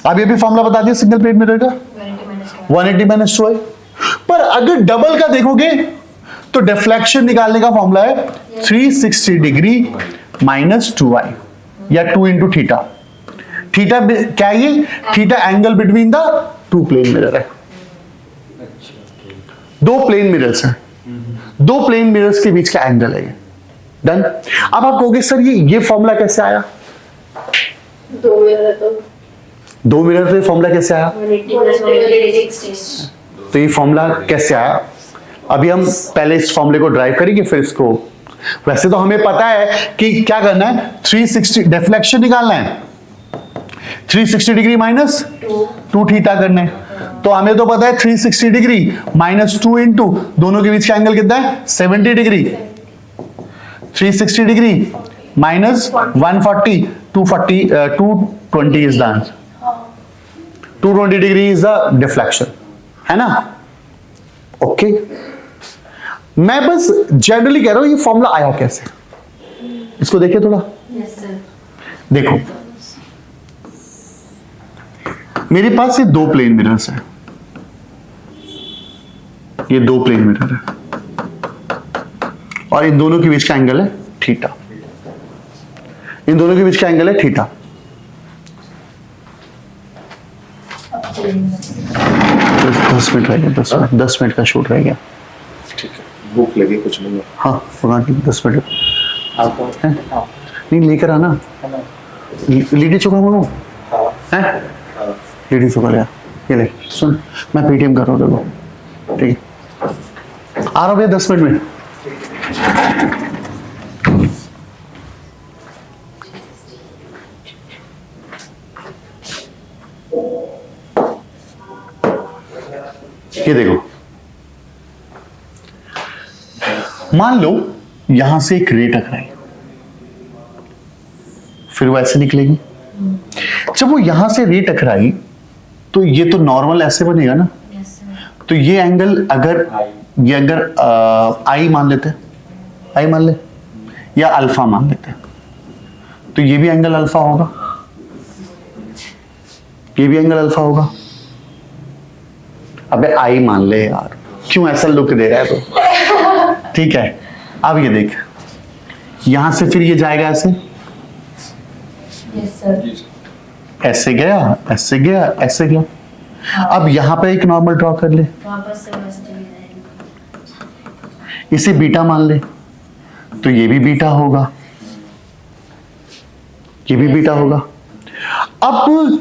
Speaker 1: अभी फॉर्मूला बता दिया सिंगल प्लेन मिरर का 180 माइनस 2i। पर अगर डबल का देखोगे तो डिफ्लेक्शन निकालने का फॉर्मूला है 360 डिग्री माइनस 2i या 2 इंटू थीटा। थीटा क्या है ये? Theta angle between the two plane mirror है। दो प्लेन मिरर्स हैं, दो प्लेन मिरर्स के बीच का एंगल है ये। डन। अब आप कहोगे सर ये फॉर्मूला कैसे आया?
Speaker 2: दो मिनट तो
Speaker 1: दो मिरर से फॉर्मूला कैसे आया?
Speaker 2: 180
Speaker 1: तो ये फॉर्मूला कैसे आया? अभी हम पहले इस फॉर्मूले को ड्राइव करेंगे फिर इसको। वैसे तो हमें पता है कि क्या करना है, 360 डिफ्लेक्शन निकालना है, 360 डिग्री माइनस 2 थीटा करना है। तो हमें तो पता है 360 डिग्री माइनस 2 इंटू दोनों के बीच का एंगल कितना है? 70 degree. 360 degree minus 140, 220 is the answer. 220 degree is the deflection, है ना? ओके मैं बस जनरली कह रहा हूं ये फॉर्मूला आया कैसे, इसको देखिए थोड़ा।
Speaker 2: Yes sir.
Speaker 1: देखो मेरे पास ये दो प्लेन मिरर्स हैं, ये दो प्लेन मिरर है और इन दोनों के बीच का एंगल है थीटा। इन दोनों के बीच का एंगल है थीटा। दस मिनट रह गया, 10 मिनट का शूट रह गया।
Speaker 3: ठीक है, भूख लगी कुछ नहीं।
Speaker 1: हाँ भगवान की 10 मिनट
Speaker 3: आपको
Speaker 1: है? नहीं लेकर आना, लिट्टी चोखा मंगाऊं है? लिट्टी चोखा ले आ। ये ले सुन, मैं पेटीएम कर रहा हूँ देखो, ठीक है आ रहा हूँ भैया 10 मिनट में। ये देखो मान लो यहां से एक रे टकराई, फिर वो ऐसे निकलेगी। जब वो यहां से रे टकराई तो ये तो नॉर्मल ऐसे बनेगा ना, तो ये एंगल अगर ये अगर आई मान लेते, आई मान ले या अल्फा मान लेते, तो ये भी एंगल अल्फा होगा, ये भी एंगल अल्फा होगा। अबे आई मान ले यार, क्यों ऐसा लुक दे रहा है तो? ठीक है अब ये देख, यहां से फिर ये जाएगा ऐसे,
Speaker 2: यस सर।
Speaker 1: ऐसे गया, ऐसे गया, ऐसे गया। अब यहां पे एक नॉर्मल ड्रॉ कर ले,
Speaker 2: वापस से वैसे चली जाएगी।
Speaker 1: इसे बीटा मान ले, तो ये भी बीटा होगा, ये भी बीटा होगा। अब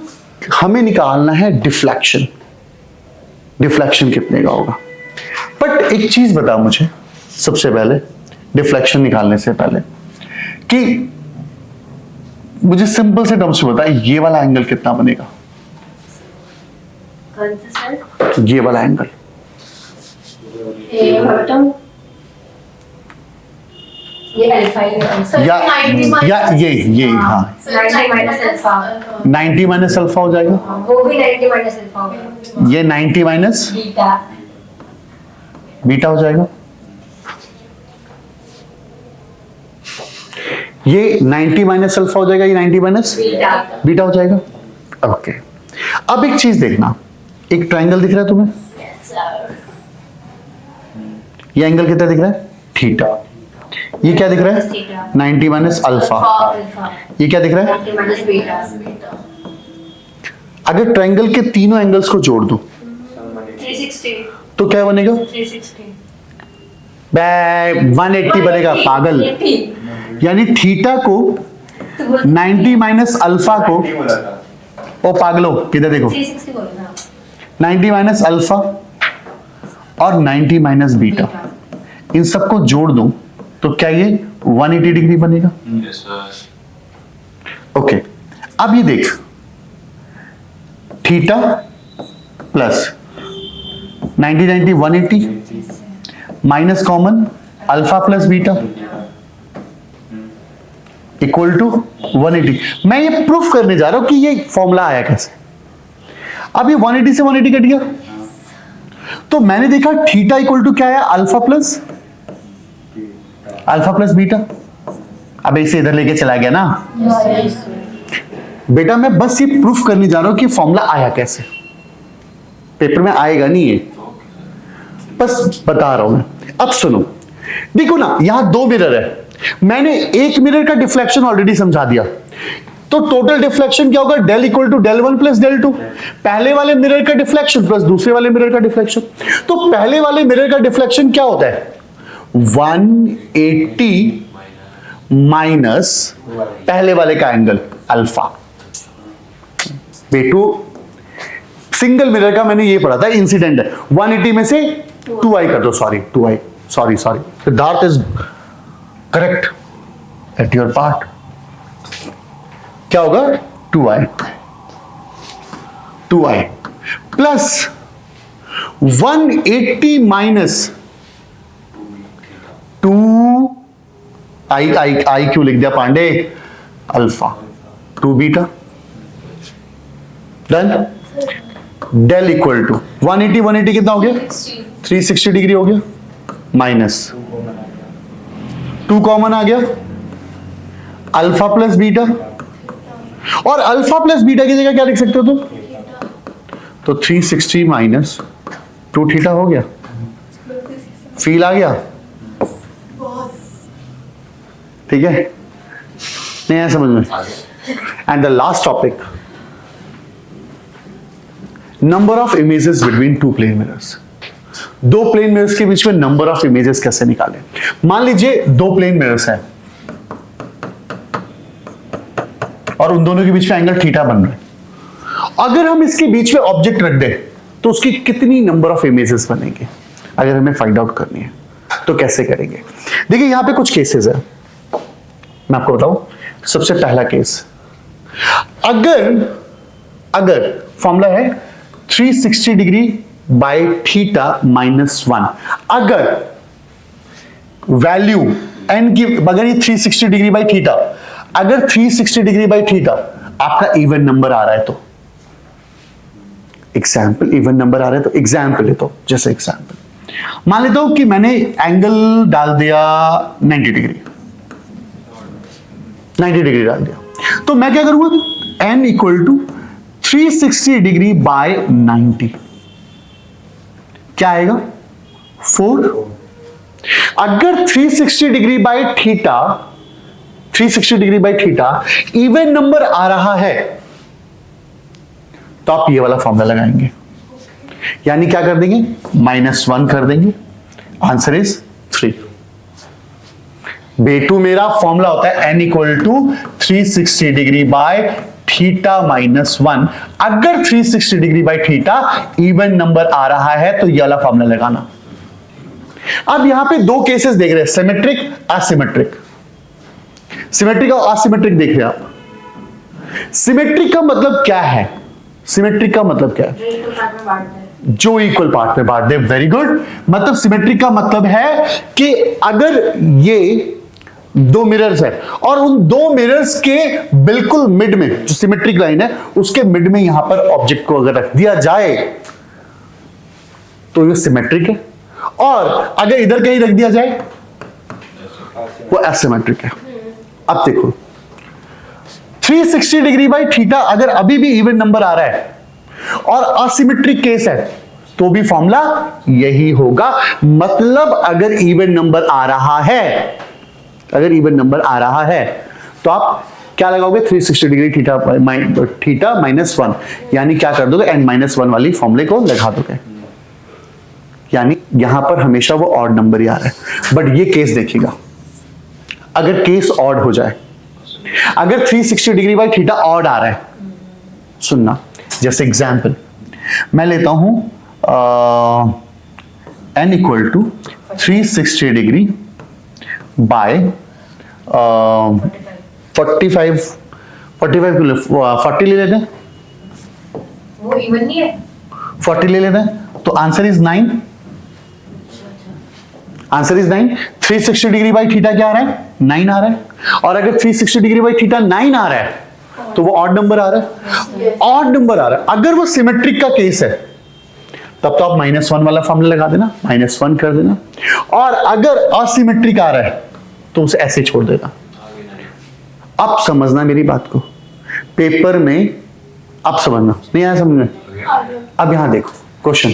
Speaker 1: हमें निकालना है डिफ्लेक्शन, डिफ्लेक्शन कितने का होगा। बट एक चीज बता मुझे सबसे पहले, डिफ्लेक्शन निकालने से पहले, कि मुझे सिंपल से टर्म्स में बता, ये वाला एंगल कितना बनेगा?
Speaker 2: कौन सा सर?
Speaker 1: ये वाला एंगल,
Speaker 2: ये बॉटम, ये अल्फा है सर।
Speaker 1: या ये हाँ
Speaker 2: 90 माइनस अल्फा,
Speaker 1: 90 माइनस अल्फा हो जाएगा।
Speaker 2: वो भी 90 माइनस अल्फा होगा।
Speaker 1: ये 90 माइनस
Speaker 2: बीटा,
Speaker 1: बीटा हो जाएगा। ये 90 माइनस अल्फा हो जाएगा, ये 90 माइनस
Speaker 2: बीटा।
Speaker 1: बीटा हो जाएगा। ओके अब एक चीज देखना, एक ट्रायंगल दिख रहा है तुम्हें,
Speaker 2: यस सर।
Speaker 1: ये एंगल कितना दिख रहा है? थीटा। ये क्या दिख रहा है? 90 माइनस अल्फा।
Speaker 2: अल्फा,
Speaker 1: ये क्या दिख रहा है?
Speaker 2: 90 माइनस बीटा।
Speaker 1: अगर ट्रायंगल के तीनों एंगल्स को जोड़ दूं
Speaker 2: 360,
Speaker 1: तो क्या बनेगा?
Speaker 2: 360,
Speaker 1: बे 180 बनेगा पागल, यानी थीटा को 90 माइनस अल्फा को,
Speaker 3: नहीं बोला था।
Speaker 1: ओ पागलो किधर देखो,
Speaker 2: 360 बोलो ना
Speaker 1: 90 माइनस अल्फा और 90 माइनस बीटा, इन सबको जोड़ दूं तो क्या ये 180 डिग्री बनेगा।
Speaker 3: Yes, sir.
Speaker 1: ओके, अब ये देख, theta plus 90 90 180 minus common alpha plus beta equal to 180। मैं ये प्रूफ करने जा रहा हूं कि ये फॉर्मूला आया कैसे। अब ये 180 से 180 कट गया, तो मैंने देखा थीटा इक्वल टू क्या है, अल्फा प्लस बीटा। अब इसे इधर लेके चला गया ना बेटा, मैं बस ये प्रूफ करने जा रहा हूं कि फॉर्मूला आया कैसे। पेपर में आएगा नहीं ये, बस बता रहा हूं मैं। अब सुनो, देखो ना, यहां दो मिरर है, मैंने एक मिरर का डिफ्लेक्शन ऑलरेडी समझा दिया, तो टोटल डिफ्लेक्शन क्या होगा, del equal to del 1 plus del 2। पहले वाले मिरर का डिफ्लेक्शन प्लस दूसरे वाले मिरर का डिफ्लेक्शन, तो पहले वाले मिरर का डिफ्लेक्शन क्या होता है, 180 माइनस पहले वाले का एंगल अल्फा। बेटू सिंगल मिरर का मैंने ये पढ़ा था, इंसिडेंट है, 180 में से 2i कर दो, sorry Siddharth is correct at your part. क्या होगा, 2i प्लस 180 माइनस 2i क्यों लिख दिया Pandey, alpha 2 beta. Done. Del equal to 180 कितना हो गया, 360 डिग्री हो गया, माइनस 2 कॉमन आ गया, अल्फा प्लस बीटा। और अल्फा प्लस बीटा की जगह क्या लिख सकते हो तुम, तो 360 माइनस 2 थीटा हो गया। फील आ गया, ठीक है, नहीं आया समझ में। And the last topic, number of images between two plane mirrors. दो प्लेन मिरर्स के बीच में नंबर ऑफ इमेजेस कैसे निकालें। मान लीजिए दो प्लेन मिरर्स हैं और उन दोनों के बीच में एंगल थीटा बन रहा है। अगर हम इसके बीच में ऑब्जेक्ट रख दें तो उसकी कितनी नंबर ऑफ इमेजेस बनेंगे, अगर हमें फाइंड आउट करनी है तो कैसे करेंगे। देखिए यहां पे कुछ केसेस है, मैं आपको बताऊं। सबसे पहला केस, अगर फॉर्मूला है 360 डिग्री बाय थीटा माइनस 1, अगर वैल्यू n की, अगर ये 360 डिग्री बाय थीटा, अगर 360 डिग्री बाय थीटा आपका इवन नंबर आ रहा है तो, एग्जाम्पल इवन नंबर आ रहा है तो एग्जाम्पल लेता हूं, जैसे एग्जाम्पल मान लेता हूं कि मैंने एंगल डाल दिया 90 डिग्री डाल दिया, तो मैं क्या करूंगा, n equal to 360 degree by 90, क्या आएगा 4। अगर 360 degree by theta, 360 degree by theta even number आ रहा है तो आप ये वाला फॉर्मूला लगाएंगे, यानी क्या कर देंगे, -1 कर देंगे, आंसर इज 3। बेटू मेरा फॉर्मूला होता है n equal to 360 degree by theta minus 1। अगर 360 degree by theta even number आ रहा है तो ये वाला फॉर्मूला लगाना। अब यहां पे दो केसेस देख रहे हैं, सिमेट्रिक असिमेट्रिक। सिमेट्रिक और असिमेट्रिक देख रहे हैं आप। सिमेट्रिक का मतलब क्या है, सिमेट्रिक का मतलब क्या है, जो इक्वल पार्ट में बांट दे। Very good. मतलब सिमेट्रिक का मतलब है कि अगर ये दो मिरर्स है और उन दो मिरर्स के बिल्कुल मिड में जो सिमेट्रिक लाइन है उसके मिड में यहां पर ऑब्जेक्ट को अगर रख दिया जाए तो ये सिमेट्रिक है, और अगर इधर कहीं रख दिया जाए वो एसिमेट्रिक है। अब देखो 360 डिग्री बाय थीटा अगर अभी भी इवन नंबर आ रहा है और असिमेट्रिक केस है तो भी फॉर्मूला यही होगा। मतलब अगर इवन नंबर आ रहा है, अगर इवन नंबर आ रहा है तो आप क्या लगाओगे, 360 डिग्री थीटा माइनस 1, यानी क्या कर दोगे, n-1 वाली फॉर्मूले को लगा दोगे। यानी यहां पर हमेशा वो ऑड नंबर ही आ रहा है। बट ये केस देखिएगा, अगर केस ऑड हो जाए, अगर 360 डिग्री बाई थीटा ऑड आ रहा है, सुनना, जैसे एग्जाम्पल मैं लेता हूं n equal to 360 degree by 45 40 ले लेते हैं,
Speaker 2: वो इवन नहीं है।
Speaker 1: 40 ले लेते हैं, तो answer is 9। Answer is 9। 360 degree by theta क्या आ रहा है? 9 आ रहा है। और अगर 360 डिग्री बाई थीटा 9 आ रहा है तो वो ऑड नंबर आ रहा है, ऑड नंबर आ रहा है। अगर वो सिमेट्रिक का केस है तब तो आप -1 वाला फॉर्मूला लगा देना, -1 कर देना। और अगर असिमेट्रिक आ रहा है तो उसे ऐसे छोड़ देना। अब समझना मेरी बात को, पेपर में अब समझना, नहीं आया समझ में? अब यहां देखो क्वेश्चन,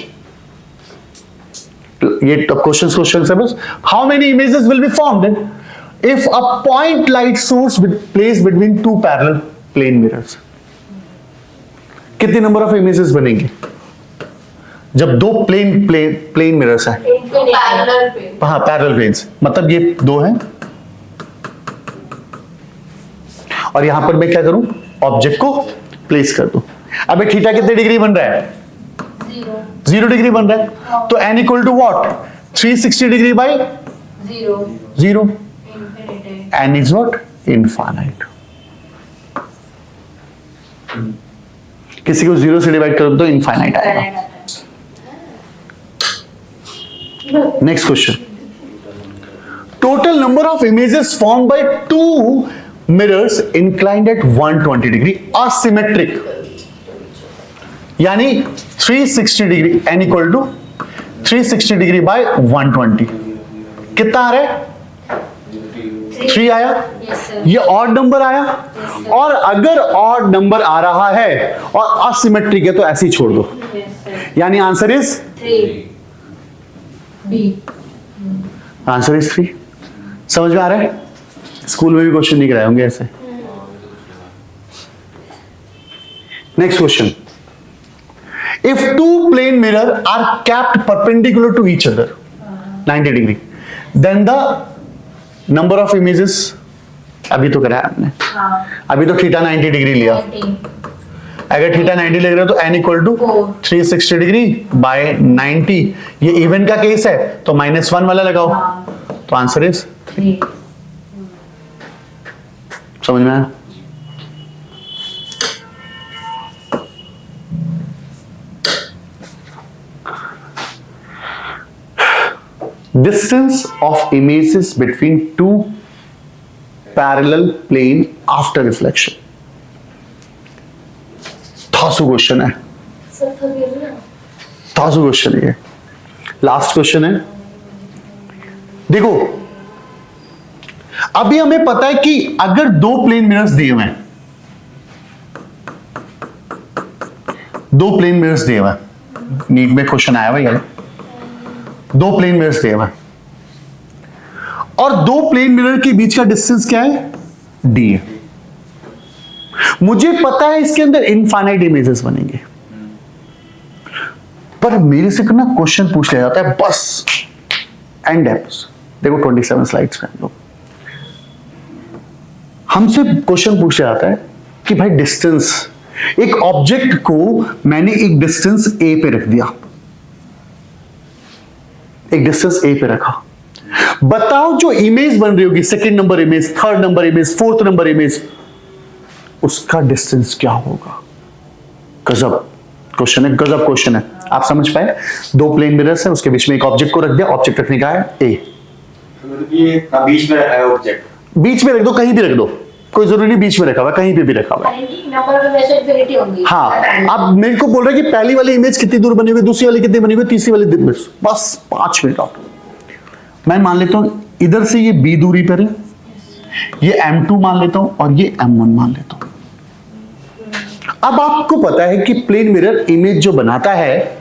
Speaker 1: ये तो क्वेश्चन है बस। How many images will be formed if a point light source place between two parallel plane mirrors? कितने नंबर ऑफ इमेजेस बनेंगे जब दो प्लेन मिरर्स हैं? हाँ, पैरेलल प्लेन्स, मतलब ये दो हैं और यहां पर मैं क्या करूं? ऑब्जेक्ट को प्लेस कर दूं। अबे थीटा कितने डिग्री बन रहा है? 0 डिग्री बन रहा है। तो n equal to what? 360 degree by 0। n is what? Infinite. किसी को 0 से डिवाइड करो तो इनफाइनाइट आएगा। Next question, total number of images form by two mirrors inclined at 120 degree asymmetric, यानी 360 degree, n equal to 360 degree by 120, कितना आ रहा है? 3 आया। ये ऑड नंबर आया। और अगर ऑड नंबर आ रहा है और असिमेट्रिक है तो ऐसे ही छोड़ दो, यानी आंसर इज
Speaker 2: 3।
Speaker 1: Answer is 3। समझ में आ रहा है? स्कूल में भी क्वेश्चन नहीं कराए होंगे ऐसे। Next question, if two plane mirror are kept perpendicular to each other 90 degree, then the number of images, अभी तो कराया आपने, अभी तो थीटा 90 डिग्री लिया। अगर थीटा 90 लग रहा है तो n equal to 360 degree by 90। ये इवन का केस है तो -1 वाला लगाओ, तो आंसर इज 3। समझ में आया? Distance of images between two parallel plane after reflection। 1000 question है, 1000 क्वेश्चन है। लास्ट क्वेश्चन है, देखो अभी हमें पता है कि अगर दो प्लेन मिरर्स दिए हुए हैं, दो प्लेन मिरर्स दिए हुए हैं, नीट में क्वेश्चन आया हुआ है, दो प्लेन मिरर्स दिए हुए हैं और दो प्लेन मिरर के बीच का डिस्टेंस क्या है? d है। मुझे पता है इसके अंदर इनफाइनाइट इमेजेस बनेंगे, पर मेरे से ना क्वेश्चन पूछ लिया जाता है बस एंड है। देखो 27 स्लाइड्स पे लोग हमसे क्वेश्चन पूछ लिया जाता है कि भाई डिस्टेंस, एक ऑब्जेक्ट को मैंने एक डिस्टेंस a पे रख दिया, एक डिस्टेंस a पे रखा, बताओ जो इमेज बन रही होगी, second number image, third number image, fourth number image, उसका डिस्टेंस क्या होगा? गजब क्वेश्चन है, गजब क्वेश्चन है। आप समझ पाए? दो प्लेन मिरर्स है, उसके बीच में एक ऑब्जेक्ट को रख दिया, ऑब्जेक्ट रखने का है a,
Speaker 3: ये बीच में रखा है ऑब्जेक्ट,
Speaker 1: बीच में रख दो, कहीं भी रख दो, कोई जरूरी नहीं बीच में रखा हुआ, कहीं पे भी रखा हुआ। हाँ, अब मेरे को बोल रहे कि पहली वाली इमेज कितनी दूर बनी हुई, दूसरी वाली कितनी बनी हुई, तीसरी वाली बस 5 मिनट और। मैं मान लेता हूं इधर से ये b दूरी पर है, ये m2 मान लेता हूं और ये m1 मान लेता हूं। अब आपको पता है कि प्लेन मिरर इमेज जो बनाता है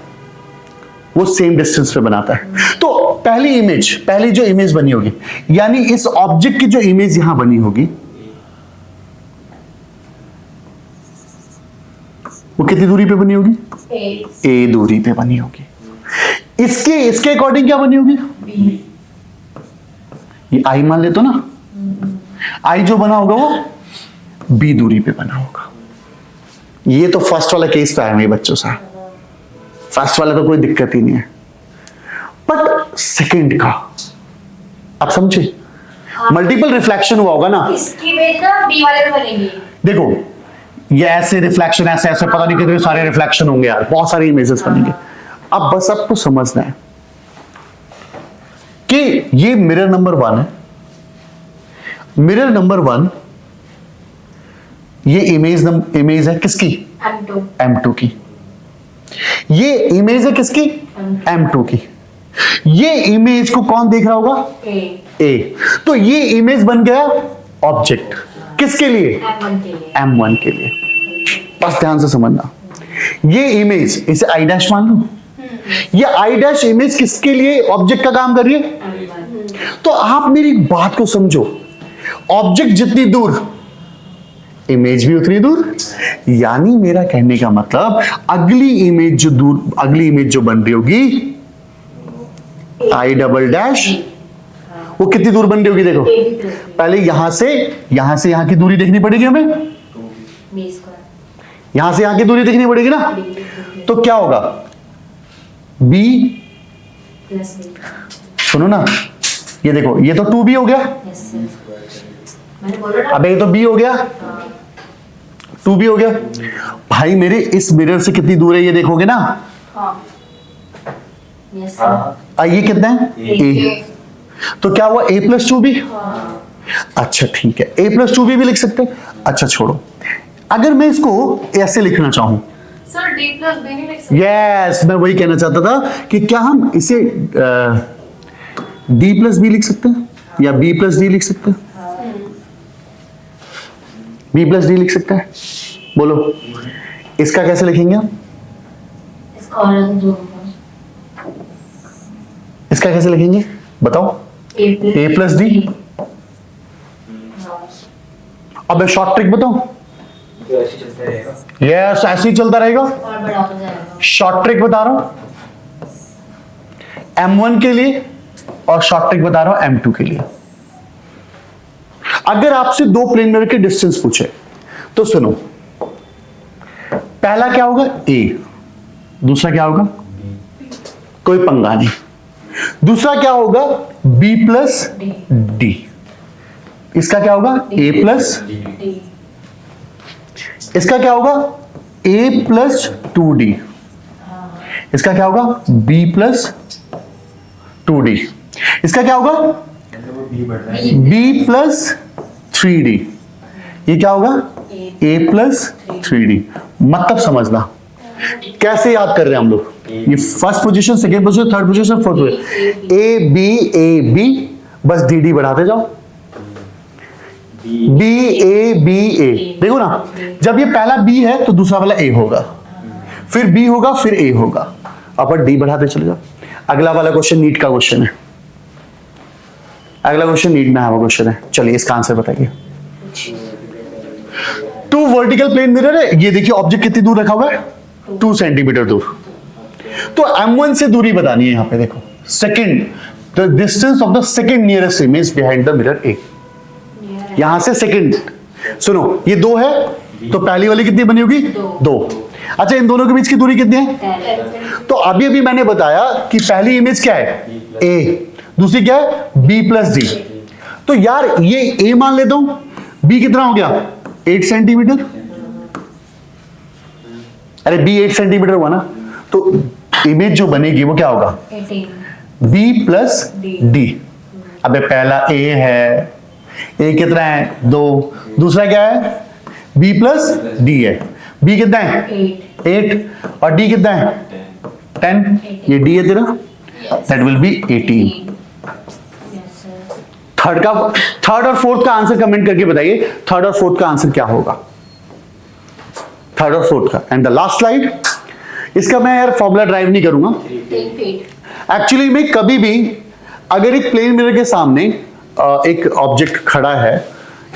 Speaker 1: वो सेम डिस्टेंस पे बनाता है। तो पहली जो इमेज बनी होगी, यानी इस ऑब्जेक्ट की जो इमेज यहां बनी होगी वो कितनी दूरी पे बनी होगी? a दूरी पे बनी होगी। इसके अकॉर्डिंग क्या बनी होगी? ये आई मान ले तो ना, आई जो बना होगा वो बी दूरी पे बना होगा। ये तो फर्स्ट वाला केस तो है मेरे बच्चों सा, फर्स्ट वाला तो कोई दिक्कत ही नहीं है, बट सेकंड का आप समझे? मल्टीपल रिफ्लेक्शन हुआ होगा ना,
Speaker 2: इसकी इमेज ना बी वाले पे बनेगी।
Speaker 1: देखो ये ऐसे रिफ्लेक्शन ऐसे ऐसे पता नहीं कितने सारे रिफ्लेक्शन होंगे यार, बहुत सारी इमेजेस बनेंगे। अब बस आपको समझना है कि ये मिरर नंबर 1 है, मिरर नंबर 1 ये इमेज है किसकी?
Speaker 2: M2
Speaker 1: M2 की। ये इमेज है किसकी? M2 की। ये इमेज को कौन देख रहा होगा? A। तो ये इमेज बन गया ऑब्जेक्ट किसके लिए?
Speaker 2: M1 के लिए।
Speaker 1: M1 के लिए। बस ध्यान से समझना, ये इमेज इसे आई डैश मान लो, ये आई डैश इमेज किसके लिए ऑब्जेक्ट का काम कर रही है?
Speaker 2: M1।
Speaker 1: तो आप मेरी बात को समझो, ऑब्जेक्ट जितनी दूर इमेज भी उतनी दूर, यानी मेरा कहने का मतलब अगली इमेज जो बन रही होगी आई डबल डैश, वो कितनी दूर बन रही होगी? देखो पहले यहां से यहां की दूरी देखनी पड़ेगी हमें, यहां से यहां की दूरी देखनी पड़ेगी ना, तो क्या होगा? b, सुनो ना, ये देखो ये तो 2b हो गया, अबे ये तो b हो गया, 2b हो गया। भाई मेरे इस मिरर से कितनी दूर है ये देखोगे ना, ये कितना है? a। तो क्या हुआ? a plus 2b। अच्छा ठीक है, a प्लस 2b भी लिख सकते हैं। अच्छा छोड़ो, अगर मैं इसको ऐसे लिखना चाहूं,
Speaker 2: सर d प्लस b नहीं लिख सकते?
Speaker 1: यस मैं वही कहना चाहता था कि क्या हम इसे d प्लस बी लिख सकते हैं या b प्लस डी लिख सकते हैं? b प्लस डी लिख सकते हैं, बोलो इसका कैसे लिखेंगे हम?
Speaker 2: इसका और दोनों
Speaker 1: इसका कैसे लिखेंगे बताओ? a plus D. अब शॉर्ट ट्रिक बताओ।
Speaker 3: तो ऐसे चलता रहेगा।
Speaker 1: यस ऐसे ही चलता रहेगा।
Speaker 2: और बड़ा हो जाएगा।
Speaker 1: शॉर्ट ट्रिक बता रहा हूं M1 के लिए और शॉर्ट ट्रिक बता रहा हूं M2 के लिए। अगर आपसे दो प्लेन मिरर के डिस्टेंस पूछे तो सुनो, पहला क्या होगा? A, दूसरा क्या होगा? कोई पंगा नहीं। दूसरा क्या होगा? B plus D। इसका क्या होगा? A प्लस, इसका क्या होगा? A plus 2D। इसका क्या होगा? B plus 2D। इसका क्या होगा? B plus 3D। ये क्या होगा? A plus 3D। मतलब समझना कैसे याद कर रहे हैं हम लोग, ये first position, second position, third position, fourth position, A B बस DD बढ़ाते जाओ, B A। देखो ना, जब ये पहला B है तो दूसरा वाला A होगा, फिर B होगा, फिर A होगा, अपन D बढ़ाते चले जाओ। अगला वाला क्वेश्चन नीट का क्वेश्चन है, अगला क्वेश्चन नीट में आया क्वेश्चन है। चलिए इसका आंसर बताइए। 2 वर्टिकल प्लेन मिरर है, ये देखिए ऑब्जेक्ट कितनी दूर रखा हुआ है? 2 सेंटीमीटर दूर। तो M1 से दूरी बतानी है यहां पे, देखो second, the distance of the second nearest image behind the mirror A। यहां से सेकंड, सुनो ये 2 है तो पहली वाली कितनी बनी होगी? 2। अच्छा इन दोनों के बीच की दूरी कितनी है? तो अभी अभी मैंने बताया कि पहली इमेज क्या है? A, दूसरी क्या है? B plus D। तो यार ये A मान लेता हूं, B कितना हो गया? 8 सेंटीमीटर। अरे B 8 सेंटीमीटर हुआ ना, तो इमेज जो बनेगी वो क्या होगा?
Speaker 2: 18।
Speaker 1: B plus D। अबे पहला A है, A कितना है? 2। दूसरा क्या है? B प्लस D है। B कितना है? 8 और D कितना है? 10। ये D है तेरा, दैट विल बी 18। थर्ड और फोर्थ का आंसर कमेंट करके बताइए, थर्ड और फोर्थ का आंसर क्या होगा? थर्ड और फोर्थ का। एंड द लास्ट स्लाइड, इसका मैं यार फॉर्मूला ड्राइव नहीं करूंगा।
Speaker 2: 10 फीट।
Speaker 1: एक्चुअली में कभी भी अगर एक प्लेन मिरर के सामने एक ऑब्जेक्ट खड़ा है,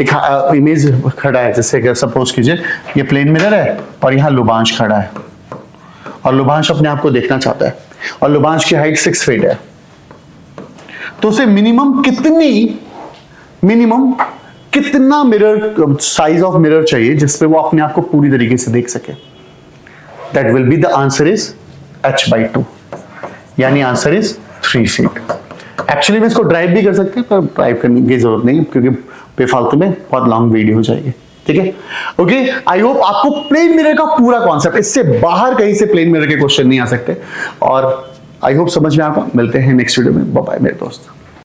Speaker 1: एक इमेज खड़ा है, जैसे अगर सपोज कीजिए ये प्लेन मिरर है और यहाँ लुभांश खड़ा है और लुभांश अपने आप को देखना चाहता है, और लुबांश की हाइट 6 फीट है, तो उसे मिनिमम कितना मिरर साइज ऑफ मिरर चाहिए जिसपे वो अपने आप को पूरी तरीके से देख सके? That will be the answer is h/2, यानी आंसर इज 3 फीट। एक्चुअली में इसको ड्राइव भी कर सकते हैं, पर ड्राइव करने की जरूरत नहीं क्योंकि बेफालतू में बहुत लॉन्ग वीडियो हो जाएगी। ठीक है, ओके। आई होप आपको प्लेन मिरर का पूरा कॉन्सेप्ट, इससे बाहर कहीं से प्लेन मिरर के क्वेश्चन नहीं आ सकते, और आई होप समझ में आपको। मिलते हैं नेक्स्ट वीडियो में, बाय बाय मेरे दोस्त।